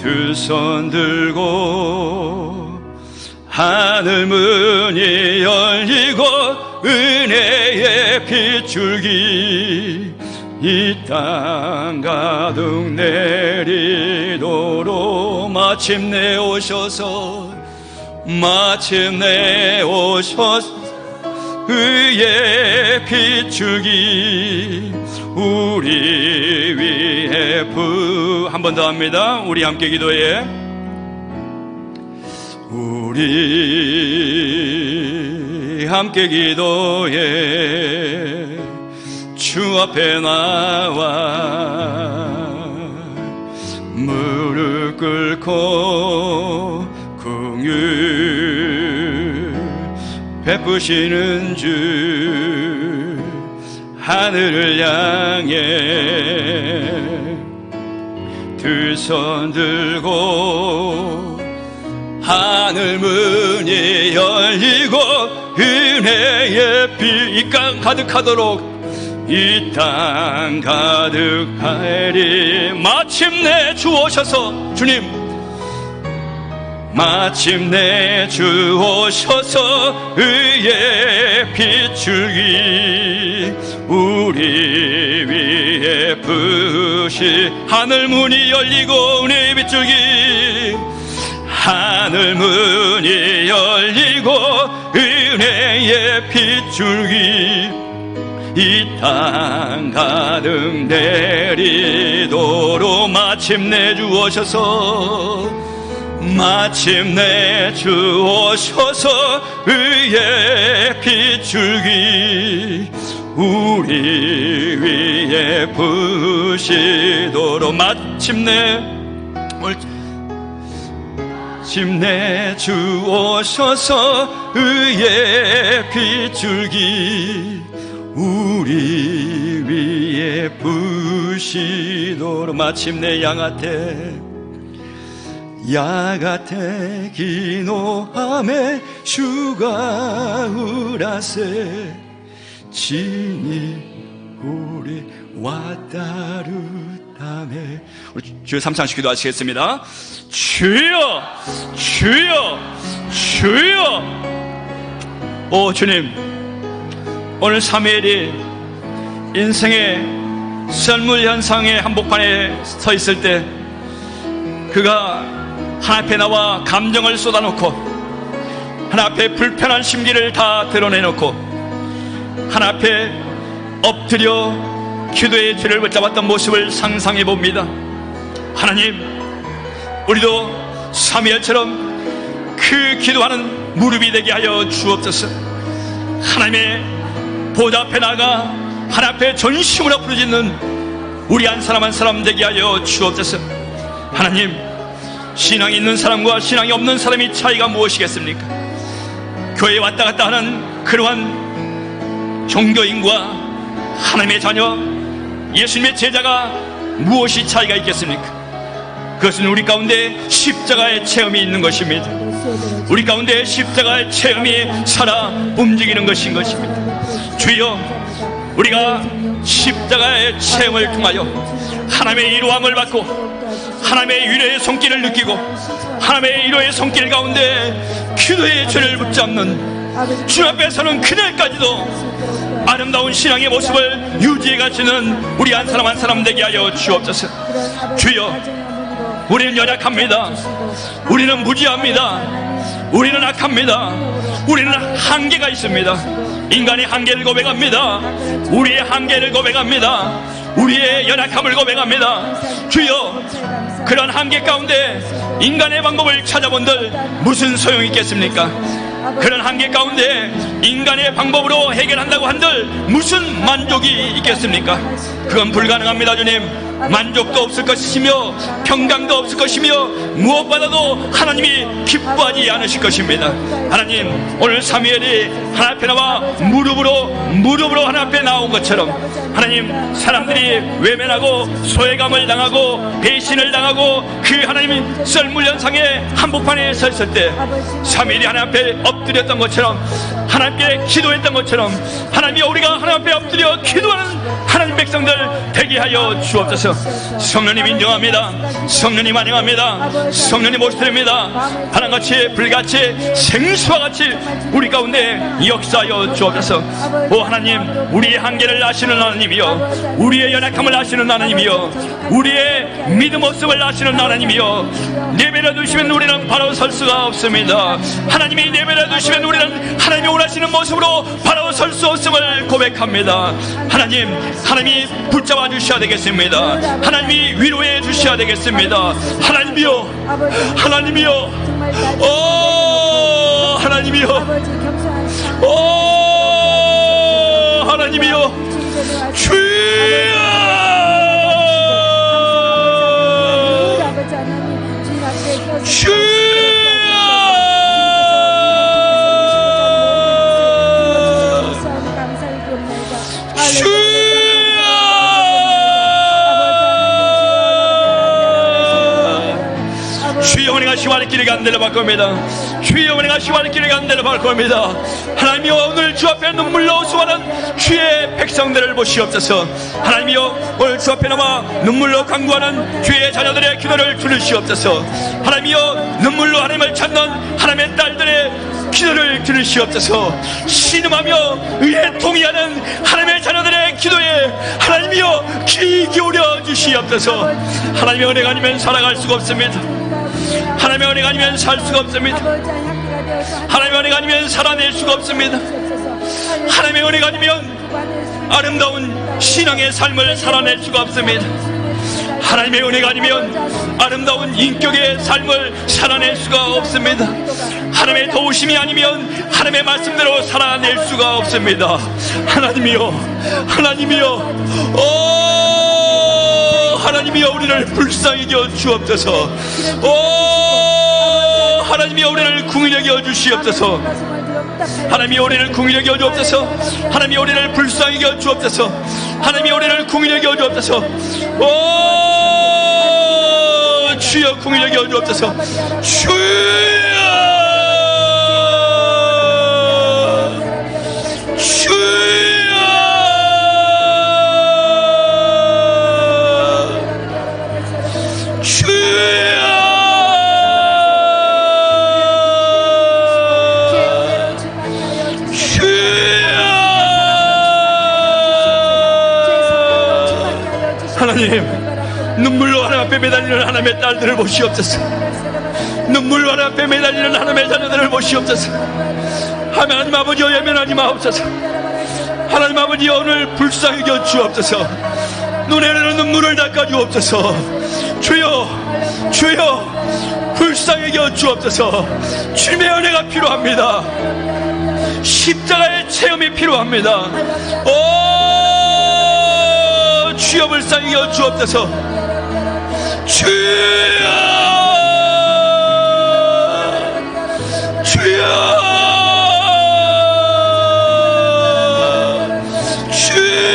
두 손 들고 하늘 문이 열리고 은혜의 빗줄기 이 땅 가득 내리도록 마침내 오셔서 의의 빗줄기 우리 위에 한 번 더 합니다. 우리 함께 기도해. 우리 함께 기도해 주 앞에 나와 무릎 꿇고 긍휼 베푸시는 주 하늘을 향해 두 손 들고 하늘 문이 열리고 은혜의 빛 이 땅 가득하도록 이 땅 가득하리 마침내 주 오셔서 주님 마침내 주 오셔서 의의 빗줄기 우리 위에 부시 하늘 문이 열리고 은혜의 빗줄기 하늘 문이 열리고 은혜의 빗줄기 이 땅 가득 내리도록 마침내 주 오셔서 마침내 주 오셔서 의의 빛줄기 우리 위에 부으시도록 마침내 주 오셔서 의의 빛줄기 우리 위에 부으시도록 마침내 야같에 기노함에 주가 우라세 진이 우리 왔다르다메. 우리 주여 3찬씩 기도하시겠습니다. 주여 주여 주여. 오 주님, 오늘 사무엘이 인생의 썰물현상의 한복판에 서 있을 때 그가 하나님 앞에 나와 감정을 쏟아놓고 하나님 앞에 불편한 심기를 다 드러내놓고 하나님 앞에 엎드려 기도의 줄을 붙잡았던 모습을 상상해 봅니다. 하나님, 우리도 사무엘처럼 그 기도하는 무릎이 되게 하여 주옵소서. 하나님의 보좌 앞에 나가 하나님 앞에 전심으로 부르짖는 우리 한 사람 한 사람 되게 하여 주옵소서. 하나님, 신앙이 있는 사람과 신앙이 없는 사람의 차이가 무엇이겠습니까? 교회에 왔다 갔다 하는 그러한 종교인과 하나님의 자녀 예수님의 제자가 무엇이 차이가 있겠습니까? 그것은 우리 가운데 십자가의 체험이 있는 것입니다. 우리 가운데 십자가의 체험이 살아 움직이는 것인 것입니다. 주여, 우리가 십자가의 체험을 통하여 하나님의 이로함을 받고 하나님의 위로의 손길을 느끼고 하나님의 위로의 손길 가운데 기도의 죄를 붙잡는 주 앞에 서는 그날까지도 아름다운 신앙의 모습을 유지해 가시는 우리 한 사람 한 사람 되게 하여 주옵소서. 주여, 우리는 연약합니다. 우리는 무지합니다. 우리는 악합니다. 우리는 한계가 있습니다. 인간의 한계를 고백합니다. 우리의 한계를 고백합니다. 우리의 연약함을 고백합니다. 주여, 그런 한계 가운데 인간의 방법을 찾아본들 무슨 소용이 있겠습니까? 그런 한계 가운데 인간의 방법으로 해결한다고 한들 무슨 만족이 있겠습니까? 그건 불가능합니다. 주님, 만족도 없을 것이며 평강도 없을 것이며 무엇보다도 하나님이 기뻐하지 않으실 것입니다. 하나님, 오늘 사무엘이 하나님 앞에 나와 무릎으로 하나님 앞에 나온 것처럼 하나님, 사람들이 외면하고 소외감을 당하고 배신을 당하고 그 하나님 썰물현상의 한복판에 서 있을 때 사무엘이 하나님 앞에 엎드렸던 것처럼 하나님께 기도했던 것처럼 하나님이 우리가 하나님 앞에 엎드려 기도하는 하나님 백성들 되게 하여 주옵소서. 성령님 인정합니다. 성령님 환영합니다. 성령님 모시드립니다. 하나같이 불같이 생수와 같이 우리 가운데 역사하여 주옵소서. 오 하나님, 우리의 한계를 아시는 하나님이여, 우리의 연약함을 아시는 하나님이여, 우리의 믿음 모습을 아시는 하나님이여, 내버려 두시면 우리는 바로 설 수가 없습니다. 하나님이 내버려 두시면 우리는 하나님이 원하시는 모습으로 바로 설 수 없음을 고백합니다. 하나님, 하나님이 붙잡아 주셔야 되겠습니다. 하나님이 위로해 주셔야 되겠습니다. 하나님이여, 하나님이여, 오 하나님이여, 오 하나님이여, 주여, 주여. 주의 영혼이 시와의 길을 간대를 받을 겁니다. 주의 영혼이 시와의 길을 간대를 받을 겁니다. 하나님이여, 오늘 주 앞에 눈물로 수많은 주의 백성들을 보시옵소서. 하나님이여, 오늘 주 앞에 나와 눈물로 간구하는 주의 자녀들의 기도를 들으시옵소서. 하나님이여, 눈물로 하나님을 찾는 하나님의 딸들의 기도를 들으시옵소서. 신음하며 의에 동의하는 하나님의 자녀들의 기도에 하나님이여 귀 기울여 주시옵소서. 하나님의 은혜가 아니면 살아갈 수가 없습니다. 하나님의 은혜가 아니면 살 수가 없습니다. 하나님의 은혜가 아니면 살아낼 수가 없습니다. 하나님의 은혜가 아니면 아름다운 신앙의 삶을 살아낼 수가 없습니다. 하나님의 은혜가 아니면 아름다운 인격의 삶을 살아낼 수가 없습니다. 하나님의 도우심이 아니면 하나님의 말씀대로 살아낼 수가 없습니다. 하나님이여, 하나님이여, 하나님이여, 우리를 불쌍히 여겨 주옵소서. 하나님이여, 우리를 궁히 여겨 주시옵소서. 하나님이여, 우리를 궁히 여겨 주옵소서. 하나님이여, 우리를 불쌍히 여겨 주옵소서. 하나님이여, 우리를 궁히 여겨 주옵소서. 주여, 궁히 여겨 주옵소서. 주여, 하나님, 눈물로 하나님 앞에 매달리는 하나님의 딸들을 보시옵소서. 눈물로 하나님 앞에 매달리는 하나님의 자녀들을 보시옵소서. 하나님 아버지여, 예면하지 마옵소서. 하나님 아버지여, 오늘 불쌍히 여겨 주옵소서. 눈에 흐르는 눈물을 닦아 주옵소서. 주여, 주여, 불쌍히 여겨 주옵소서. 주님의 은혜가 필요합니다. 십자가의 체험이 필요합니다. 주여, 불쌍히 여겨 주옵소서. 주여, 주여, 주여.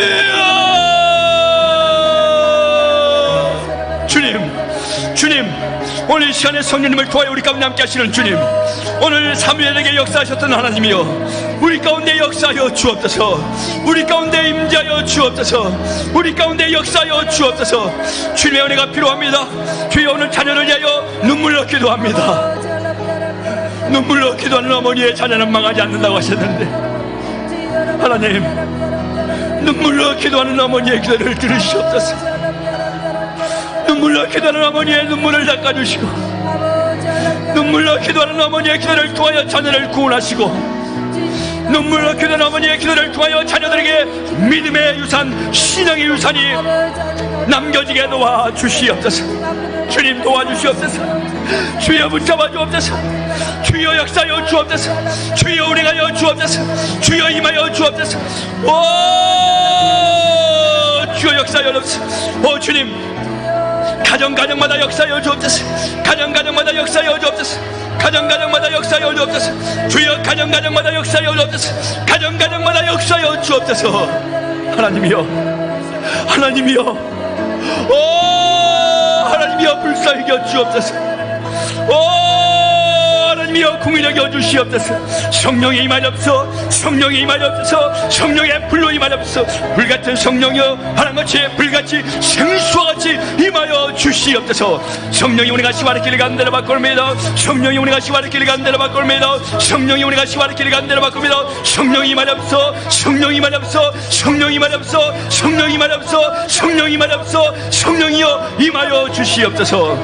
주님, 오늘 이 시간에 성령님을 통하여 우리 가운데 함께 하시는 주님, 오늘 사무엘에게 역사하셨던 하나님이여, 우리 가운데 역사하여 주옵소서. 우리 가운데 임재하여 주옵소서. 우리 가운데 역사하여 주옵소서. 주님의 은혜가 필요합니다. 주여, 오늘 자녀를 위하여 눈물로 기도합니다. 눈물로 기도하는 어머니의 자녀는 망하지 않는다고 하셨는데, 하나님, 눈물로 기도하는 어머니의 기도를 들으시옵소서. 눈물로 기도하는 어머니의 눈물을 닦아주시고, 눈물로 기도하는 어머니의 기도를 통하여 자녀를 구원하시고, 눈물로 기도하는 어머니의 기도를 통하여 자녀들에게 믿음의 유산, 신앙의 유산이 남겨지게 도와주시옵소서. 주님, 도와주시옵소서. 주여, 붙잡아 주옵소서. 주여, 역사하여 주옵소서. 주여, 운행하여 주옵소서. 주여, 임하여 주옵소서. 주여, 역사하여 주옵소서. 주님, 가정마다 역사하여 주옵소서. 가정마다 역사하여 주옵소서. 가정마다 역사하여 주옵소서. 주여, 가정마다 역사하여 주옵소서. 가정마다 역사하여 주옵소서. 하나님이여, 하나님이여, 하나님이여, 불쌍히 여겨 주옵소서. 하나님이여, 궁히 여겨 주시옵소서. 성령의 임하옵소서. 성령의 임하옵소서. 성령의 불로 임하옵소서. 불같은 성령이여, 하나님같이 불같이 생수와 같이 임하여 주시옵소서. 성령이 우리가 시와의 길을 가는 대로 바꿀니다. 성령이 우리가 시와의 길을 가는 대로 바꿀니다. 성령이 우리가 시와의 길을 가는 대로 바꿉니다. 성령이 임하옵소서. 성령이 임하옵소서. 성령이 임하옵소서. 성령이 임하옵소서. 성령이 임하옵소서. 성령이여, 임하여 주시옵소서.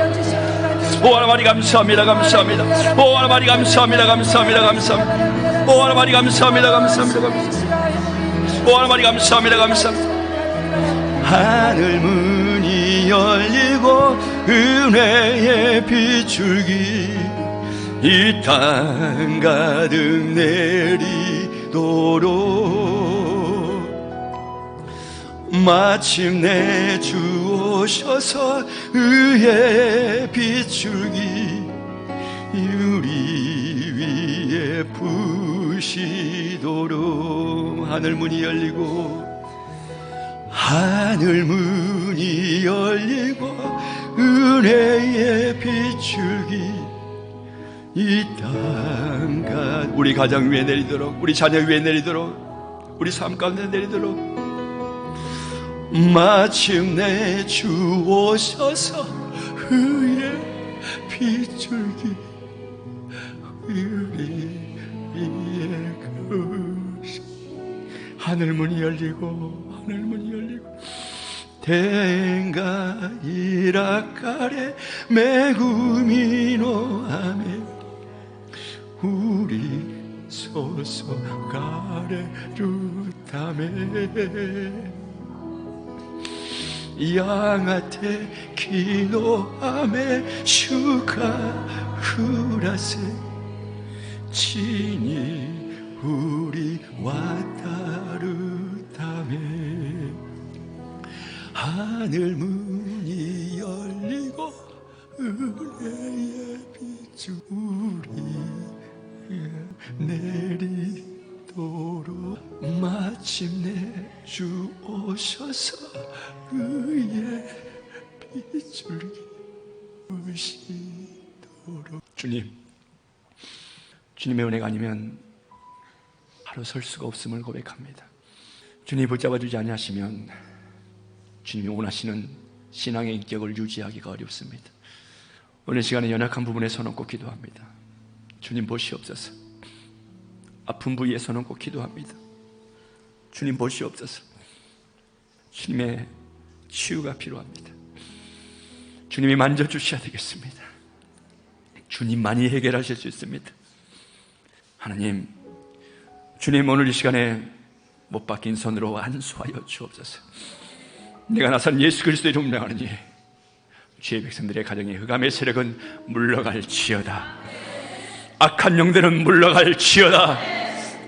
하나님 감사합니다. 감사합니다. 하나님 감사합니다. 감사합니다. 감사합니다. 하나님 감사합니다. 감사합니다. 감사합니다. 하나님 감사합니다. 감사합니다. 하늘 문이 열리고 은혜의 비출기 이 땅 가득 내리도록 마침내 주 오셔서 의의 비출기 우리 위에 부시도록 하늘 문이 열리고 하늘 문이 열리고 은혜의 비출기 이 땅가 우리 가정 위에 내리도록 우리 자녀 위에 내리도록 우리 삶 가운데 내리도록 마침내 주 오셔서 의의 비출기 우리 위에 그시 하늘 문이 열리고 하늘 문이 열리고天が 이라카레 메구미 노아메 우리 소소가레 루타메 양한테 기도함에 주가 후라세 친히 우리와 따르다며 하늘 문이 열리고 은혜의 빛이 우리에 내리도록 마침내 주 오셔서 의의 빛을 비추시도록. 주님의 은혜가 아니면 바로 설 수가 없음을 고백합니다. 주님이 붙잡아주지 아니하시면 주님이 원하시는 신앙의 인격을 유지하기가 어렵습니다. 오늘 시간에 연약한 부분에 손 얹고 기도합니다. 주님 보시옵소서. 아픈 부위에 손 얹고 기도합니다. 주님 보시옵소서. 주님의 치유가 필요합니다. 주님이 만져주셔야 되겠습니다. 주님만이 해결하실 수 있습니다. 하나님, 주님 오늘 이 시간에 못 박힌 손으로 안수하여 주옵소서. 내가 나선 예수 그리스도의 이름으로 명하노니 주의 백성들의 가정의 흑암의 세력은 물러갈지어다. 악한 영들은 물러갈지어다.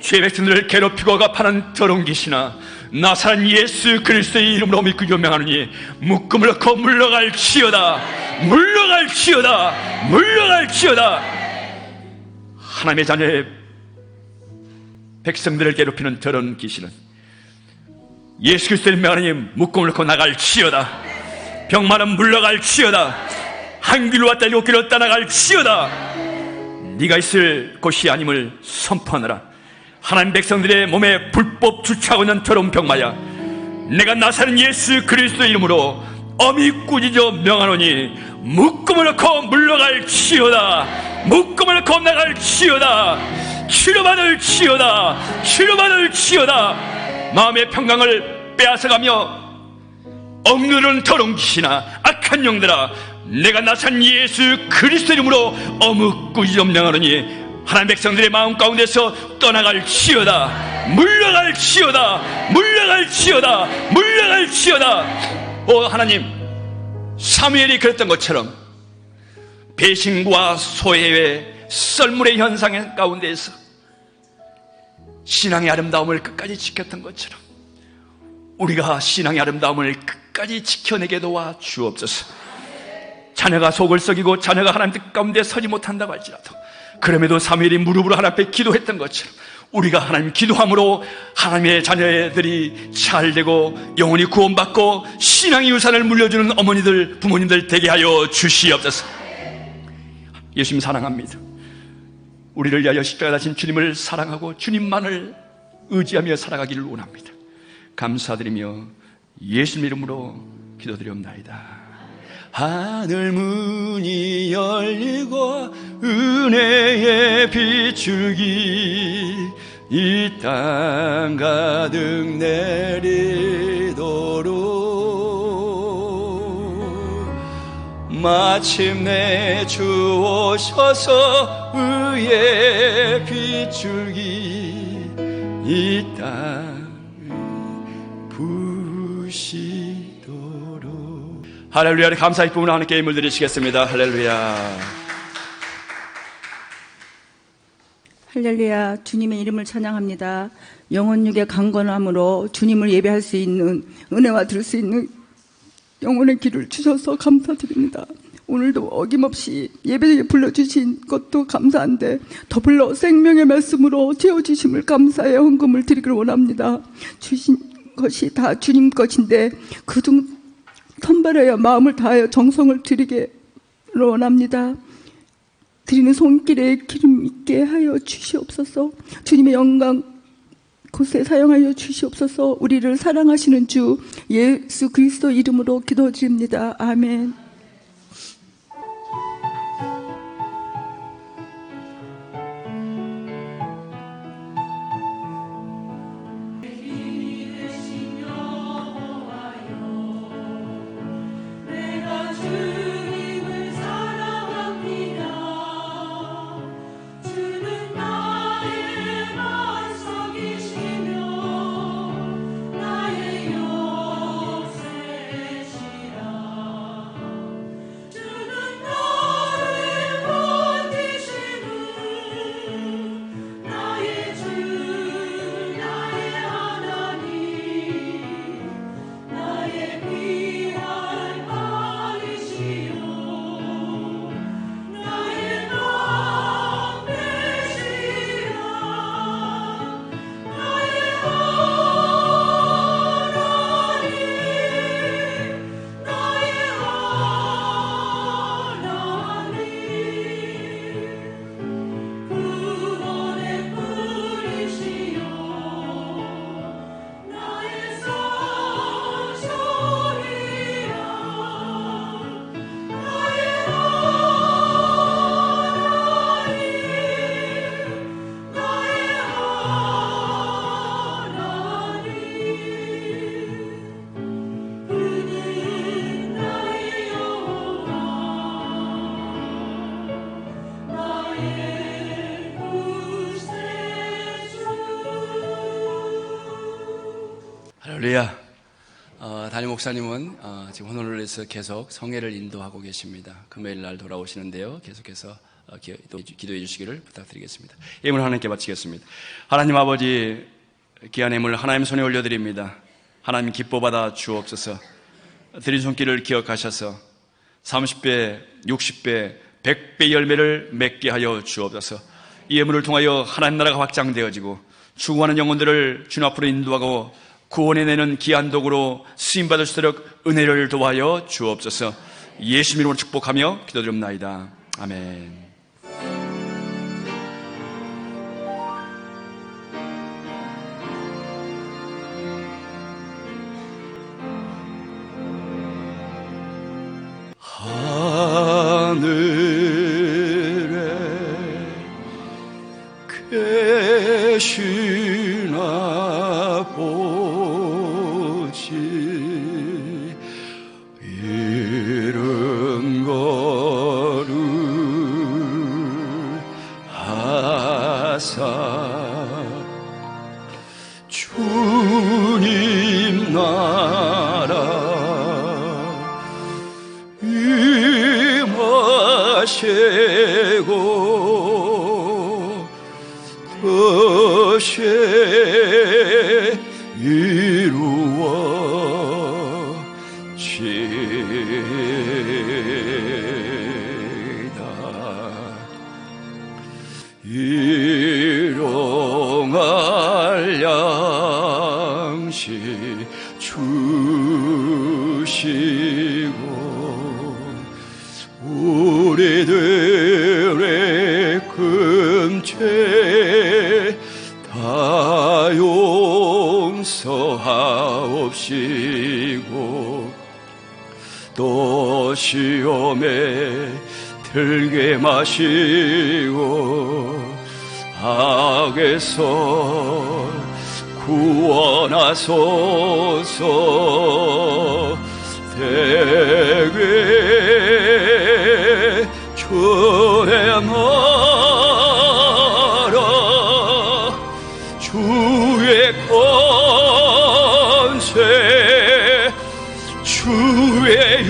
주의 백성들을 괴롭히고 억압하는 더러운 귀신아, 나사렛 예수 그리스도의 이름으로 믿고 명하노니 묶음을 넣고 물러갈지어다. 물러갈지어다. 물러갈지어다. 하나님의 자녀의 백성들을 괴롭히는 더러운 귀신은 예수 그리스도의 명하노니 묶음을 넣고 나갈지어다. 병마는 물러갈지어다. 한 길로 왔다 일곱 길로 떠나갈지어다. 네가 있을 곳이 아님을 선포하느라. 하나님 백성들의 몸에 불법 주차하고 있는 더러운 병마야, 내가 나사렛 예수 그리스도의 이름으로 엄히 꾸짖어 명하노니 묶음을 넣고 물러갈지어다. 묶음을 넣고 나갈지어다. 치료받을지어다. 치료받을지어다. 마음의 평강을 빼앗아가며 억누르는 더러운 귀신아, 악한 영들아, 내가 나사렛 예수 그리스도 이름으로 어묵 꾸짖어 명하노니 하나님 백성들의 마음 가운데서 떠나갈지어다. 물러갈지어다. 물러갈지어다. 물러갈지어다. 오 하나님, 사무엘이 그랬던 것처럼 배신과 소외의 썰물의 현상 가운데에서 신앙의 아름다움을 끝까지 지켰던 것처럼 우리가 신앙의 아름다움을 끝까지 지켜내게 도와 주옵소서. 자녀가 속을 썩이고 자녀가 하나님 뜻 가운데 서지 못한다고 할지라도 그럼에도 사무엘이 무릎으로 하나님 앞에 기도했던 것처럼 우리가 하나님 기도함으로 하나님의 자녀들이 잘되고 영혼이 구원받고 신앙의 유산을 물려주는 어머니들, 부모님들 되게 하여 주시옵소서. 예수님 사랑합니다. 우리를 위하여 십자가에 달리신 주님을 사랑하고 주님만을 의지하며 살아가기를 원합니다. 감사드리며 예수님 이름으로 기도드리옵나이다. 하늘 문이 열리고 은혜의 비추기 이 땅 가득 내리도록 마침내 주 오셔서 의의 비추기 이 땅 부시도록. 할렐루야. 감사의 부분을 하나님께 힘을 드리시겠습니다. 할렐루야. 할렐루야. 주님의 이름을 찬양합니다. 영혼 육의 강건함으로 주님을 예배할 수 있는 은혜와 들을 수 있는 영혼의 길을 주셔서 감사드립니다. 오늘도 어김없이 예배에 불러주신 것도 감사한데 더불어 생명의 말씀으로 채워주심을 감사의 헌금을 드리기를 원합니다. 주신 것이 다 주님 것인데 그중 선발하여 마음을 다하여 정성을 드리기를 원합니다. 드리는 손길에 기름 있게 하여 주시옵소서. 주님의 영광 곳에 사용하여 주시옵소서. 우리를 사랑하시는 주 예수 그리스도 이름으로 기도드립니다. 아멘. 나의 요새 할렐루야. 담임 목사님은 지금 호놀룰에서 계속 성회를 인도하고 계십니다. 금요일 날 돌아오시는데요. 계속해서 기도해 주시기를 부탁드리겠습니다. 예물 하나님께 바치겠습니다. 하나님 아버지, 귀한 예물 하나님 손에 올려드립니다. 하나님 기뻐 받아 주옵소서. 드린 손길을 기억하셔서 30배, 60배, 100배 열매를 맺게 하여 주옵소서. 이 예물을 통하여 하나님 나라가 확장되어지고 추구하는 영혼들을 주님 앞으로 인도하고 구원해내는 귀한 도구로 쓰임받을 수 있도록 은혜를 도와여 주옵소서. 예수 이름으로 축복하며 기도드립나이다. 아멘. 하늘에 계신 아버지, 이른 거룩하사 주님 나라 임하시고 뜻이 이루어지다. 일용할 양식 주시고 우리들의 금죄 다 용서하옵시고 또 시험에 들게 마시고 악에서 구원하소서. 대개 주의 나라 주의 권세 주의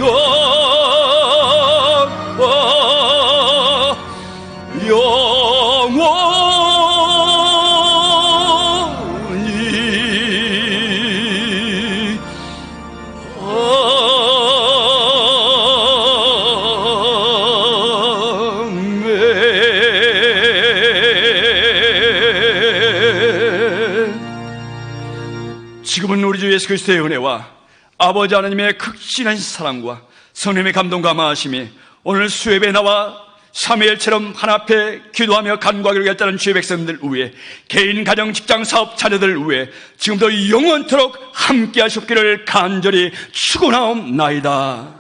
지금은 우리 주 예수 그리스도의 은혜와 아버지 하나님의 극진하신 사랑과 성령의 감동과 마하심이 오늘 수협에 나와 사무엘처럼 하나 앞에 기도하며 간구하기로 결단한 주의 백성들 위해, 개인, 가정, 직장, 사업, 자녀들 위해 지금도 영원토록 함께 하셨기를 간절히 축원하옵나이다.